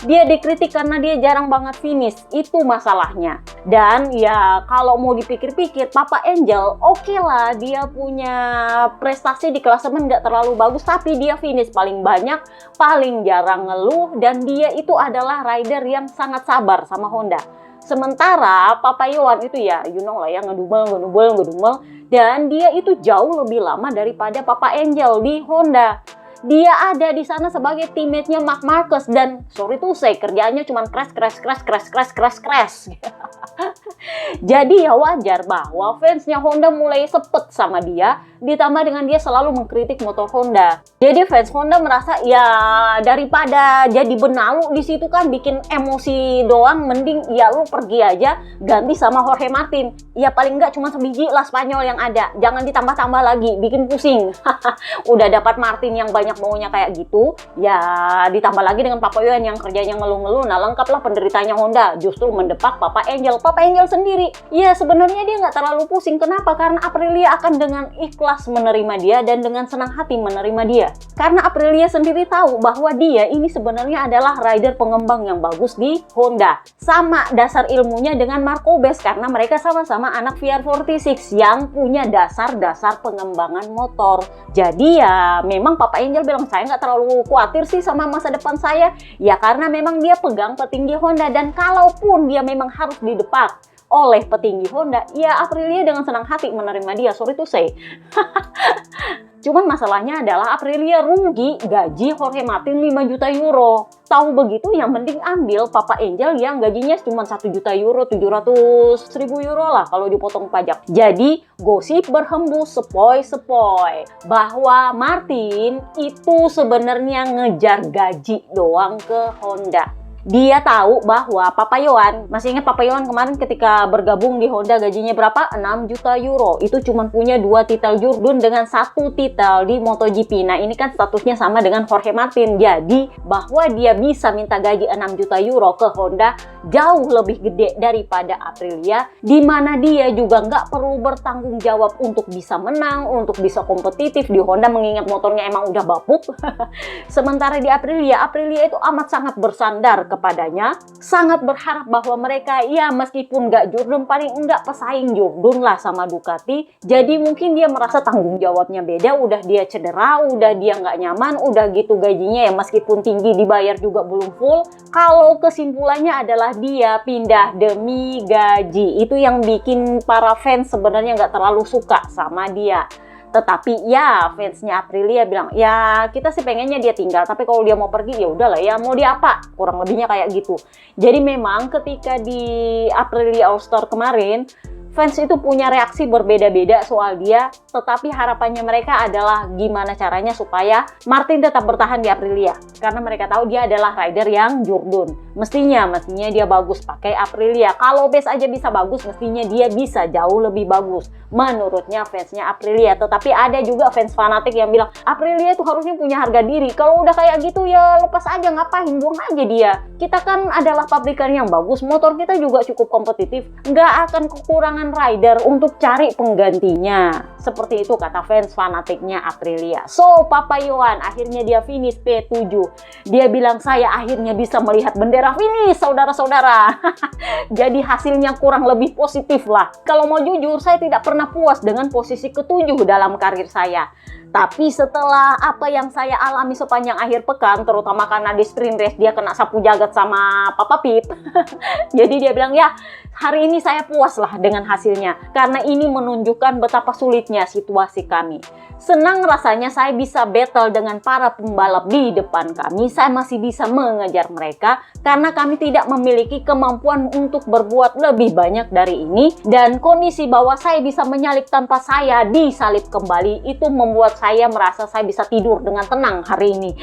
Dia dikritik karena dia jarang banget finish, itu masalahnya. Dan ya kalau mau dipikir-pikir, Papa Angel oke lah, dia punya prestasi di klasemen nggak terlalu bagus, tapi dia finish paling banyak, paling jarang ngeluh, dan dia itu adalah rider yang sangat sabar sama Honda. Sementara Papa Yohan itu ya, you know lah ya, ngedumel, dan dia itu jauh lebih lama daripada Papa Angel di Honda. Dia ada di sana sebagai teammate-nya Marc Marquez, dan sorry tuh saya kerjaannya cuma crash. Jadi ya wajar bahwa fansnya Honda mulai sepet sama dia, ditambah dengan dia selalu mengkritik motor Honda. Jadi fans Honda merasa ya daripada jadi benalu di situ kan bikin emosi doang, mending ya lu pergi aja ganti sama Jorge Martin. Ya paling nggak cuma sebiji lah Spanyol yang ada, jangan ditambah-tambah lagi, bikin pusing. Udah dapat Martin yang banyak maunya kayak gitu, ya ditambah lagi dengan Papa Yohan yang kerjanya ngeluh-ngeluh. Nah lengkaplah penderitanya Honda, justru mendepak Papa Angel sendiri. Ya sebenarnya dia nggak terlalu pusing. Kenapa? Karena Aprilia akan dengan ikhlas menerima dia dan dengan senang hati menerima dia. Karena Aprilia sendiri tahu bahwa dia ini sebenarnya adalah rider pengembang yang bagus di Honda. Sama dasar ilmunya dengan Marco Bes, karena mereka sama-sama anak VR46 yang punya dasar-dasar pengembangan motor. Jadi ya memang Papa Angel bilang, saya nggak terlalu khawatir sih sama masa depan saya. Ya karena memang dia pegang petinggi Honda, dan kalaupun dia memang harus didepak oleh petinggi Honda, ya Aprilia dengan senang hati menerima dia, sorry to say. Cuman masalahnya adalah Aprilia rugi gaji Jorge Martin 5 juta euro. Tahu begitu ya mending ambil Papa Angel yang gajinya cuma 1 juta euro, 700.000 euro lah kalau dipotong pajak. Jadi gosip berhembus sepoi-sepoi bahwa Martin itu sebenarnya ngejar gaji doang ke Honda. Dia tahu bahwa Papa Yohan, masih ingat Papa Yohan kemarin ketika bergabung di Honda gajinya berapa? 6 juta euro. Itu cuma punya 2 titel Jurdun dengan 1 titel di MotoGP. Nah ini kan statusnya sama dengan Jorge Martin. Jadi bahwa dia bisa minta gaji 6 juta euro ke Honda jauh lebih gede daripada Aprilia, di mana dia juga nggak perlu bertanggung jawab untuk bisa menang, untuk bisa kompetitif di Honda mengingat motornya emang udah bapuk. Sementara di Aprilia itu amat sangat bersandar kepadanya, sangat berharap bahwa mereka ya meskipun nggak Jurdun paling enggak pesaing Jurdun lah sama Ducati. Jadi mungkin dia merasa tanggung jawabnya beda, udah dia cedera, udah dia nggak nyaman, udah gitu gajinya ya meskipun tinggi dibayar juga belum full. Kalau kesimpulannya adalah dia pindah demi gaji, itu yang bikin para fans sebenarnya nggak terlalu suka sama dia. Tetapi ya fansnya Aprilia bilang ya kita sih pengennya dia tinggal, tapi kalau dia mau pergi ya udahlah ya, mau dia apa, kurang lebihnya kayak gitu. Jadi memang ketika di Aprilia All Star kemarin fans itu punya reaksi berbeda-beda soal dia, tetapi harapannya mereka adalah gimana caranya supaya Martin tetap bertahan di Aprilia, karena mereka tahu dia adalah rider yang Jurdun. Mestinya dia bagus pakai Aprilia. Kalau base aja bisa bagus, mestinya dia bisa jauh lebih bagus menurutnya fansnya Aprilia. Tetapi ada juga fans fanatik yang bilang Aprilia itu harusnya punya harga diri. Kalau udah kayak gitu ya lepas aja, ngapain, buang aja dia. Kita kan adalah pabrikan yang bagus, motor kita juga cukup kompetitif, nggak akan kekurangan rider untuk cari penggantinya. Seperti itu kata fans fanatiknya Aprilia. So Papa Yohan akhirnya dia finish P7. Dia bilang saya akhirnya bisa melihat bendera finish saudara-saudara. Jadi hasilnya kurang lebih positif lah. Kalau mau jujur saya tidak pernah puas dengan posisi ke-7 dalam karir saya. Tapi setelah apa yang saya alami sepanjang akhir pekan, terutama karena di sprint race dia kena sapu jagat sama Papa Pit. Jadi dia bilang ya hari ini saya puas lah dengan hasilnya. Karena ini menunjukkan betapa sulitnya situasi kami. Senang rasanya saya bisa battle dengan para pembalap di depan kami. Saya masih bisa mengejar mereka karena kami tidak memiliki kemampuan untuk berbuat lebih banyak dari ini. Dan kondisi bahwa saya bisa menyalip tanpa saya disalip kembali itu membuat saya merasa saya bisa tidur dengan tenang hari ini.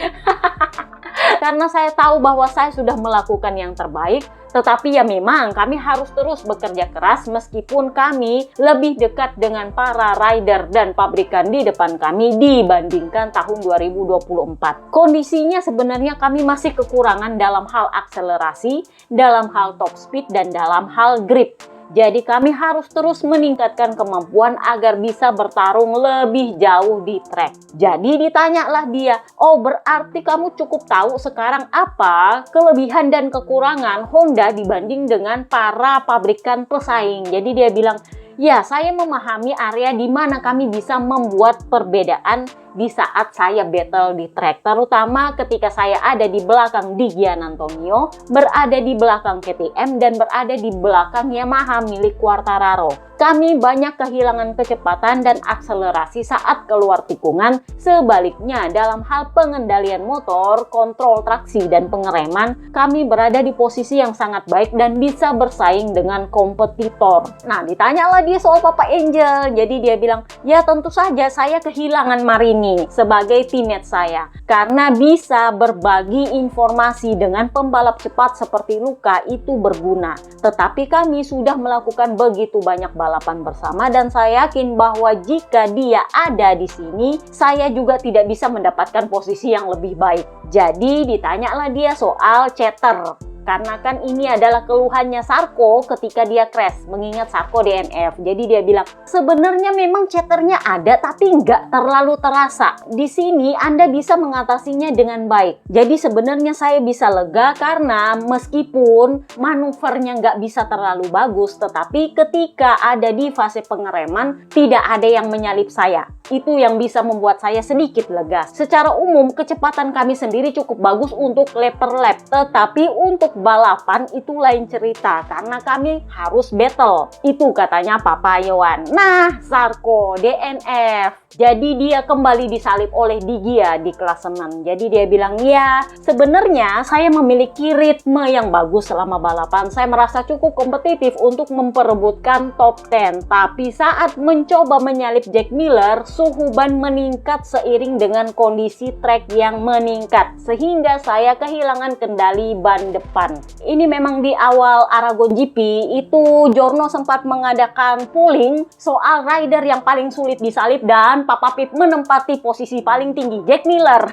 Karena saya tahu bahwa saya sudah melakukan yang terbaik. Tetapi ya memang kami harus terus bekerja keras meskipun kami lebih dekat dengan para rider dan pabrikan di depan kami dibandingkan tahun 2024. Kondisinya sebenarnya kami masih kekurangan dalam hal akselerasi, dalam hal top speed, dan dalam hal grip. Jadi kami harus terus meningkatkan kemampuan agar bisa bertarung lebih jauh di track. Jadi ditanyalah dia, oh berarti kamu cukup tahu sekarang apa kelebihan dan kekurangan Honda dibanding dengan para pabrikan pesaing. Jadi dia bilang, ya, saya memahami area di mana kami bisa membuat perbedaan di saat saya battle di track, terutama ketika saya ada di belakang Di Giannantonio, berada di belakang KTM, dan berada di belakang Yamaha milik Quartararo. Kami banyak kehilangan kecepatan dan akselerasi saat keluar tikungan. Sebaliknya, dalam hal pengendalian motor, kontrol traksi, dan pengereman, kami berada di posisi yang sangat baik dan bisa bersaing dengan kompetitor. Nah, ditanyalah dia soal Papa Angel. Jadi dia bilang, ya tentu saja saya kehilangan Marini sebagai teammate saya karena bisa berbagi informasi dengan pembalap cepat seperti Luca itu berguna. Tetapi kami sudah melakukan begitu banyak balapan bersama dan saya yakin bahwa jika dia ada di sini, saya juga tidak bisa mendapatkan posisi yang lebih baik. Jadi ditanyalah dia soal chatter. Karena kan ini adalah keluhannya Sarko ketika dia crash, mengingat Sarko DNF. Jadi dia bilang, sebenarnya memang chatternya ada tapi nggak terlalu terasa. Di sini Anda bisa mengatasinya dengan baik. Jadi sebenarnya saya bisa lega karena meskipun manuvernya nggak bisa terlalu bagus, tetapi ketika ada di fase pengereman, tidak ada yang menyalip saya. Itu yang bisa membuat saya sedikit lega. Secara umum, kecepatan kami sendiri cukup bagus untuk lap per lap, tetapi untuk balapan itu lain cerita karena kami harus battle. Itu katanya Papa Yohan. Nah, Sarko DNF. Jadi dia kembali disalip oleh Di Gia di klasemen. Jadi dia bilang, ya sebenarnya saya memiliki ritme yang bagus selama balapan. Saya merasa cukup kompetitif untuk memperebutkan top 10. Tapi saat mencoba menyalip Jack Miller, suhu ban meningkat seiring dengan kondisi trek yang meningkat. Sehingga saya kehilangan kendali ban depan. Ini memang di awal Aragon GP itu Jorno sempat mengadakan polling soal rider yang paling sulit disalip dan Papa Pip menempati posisi paling tinggi, Jack Miller.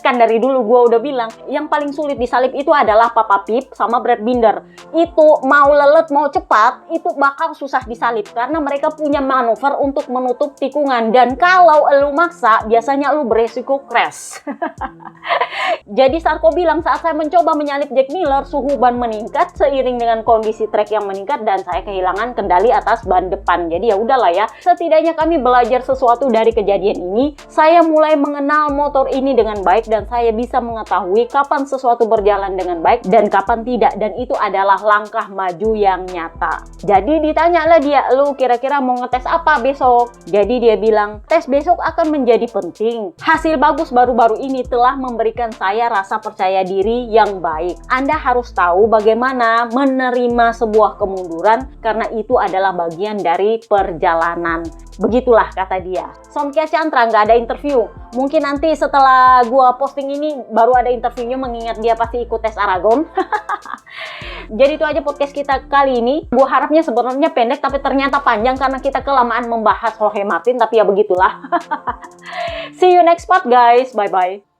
Kan dari dulu gue udah bilang yang paling sulit disalip itu adalah Papa Pip sama Brad Binder. Itu mau lelet mau cepat itu bakal susah disalip karena mereka punya manuver untuk menutup tikungan dan kalau lu maksa biasanya lu beresiko crash. Jadi Sarko bilang saat saya mencoba menyalip Jack Miller, suhu ban meningkat seiring dengan kondisi trek yang meningkat dan saya kehilangan kendali atas ban depan. Jadi ya udahlah ya, setidaknya kami belajar sesuatu dari kejadian ini. Saya mulai mengenal motor ini dengan baik dan saya bisa mengetahui kapan sesuatu berjalan dengan baik dan kapan tidak, dan itu adalah langkah maju yang nyata. Jadi ditanyalah dia, lu kira-kira mau ngetes apa besok? Jadi dia bilang, tes besok akan menjadi penting. Hasil bagus baru-baru ini telah memberikan saya rasa percaya diri yang baik. Anda harus tahu bagaimana menerima sebuah kemunduran karena itu adalah bagian dari perjalanan. Begitulah kata dia. Somkia Chantra nggak ada interview. Mungkin nanti setelah gua posting ini baru ada interviewnya mengingat dia pasti ikut tes Aragon. Jadi itu aja podcast kita kali ini. Gua harapnya sebenarnya pendek tapi ternyata panjang karena kita kelamaan membahas Jorge Martin, tapi ya begitulah. See you next part guys. Bye bye.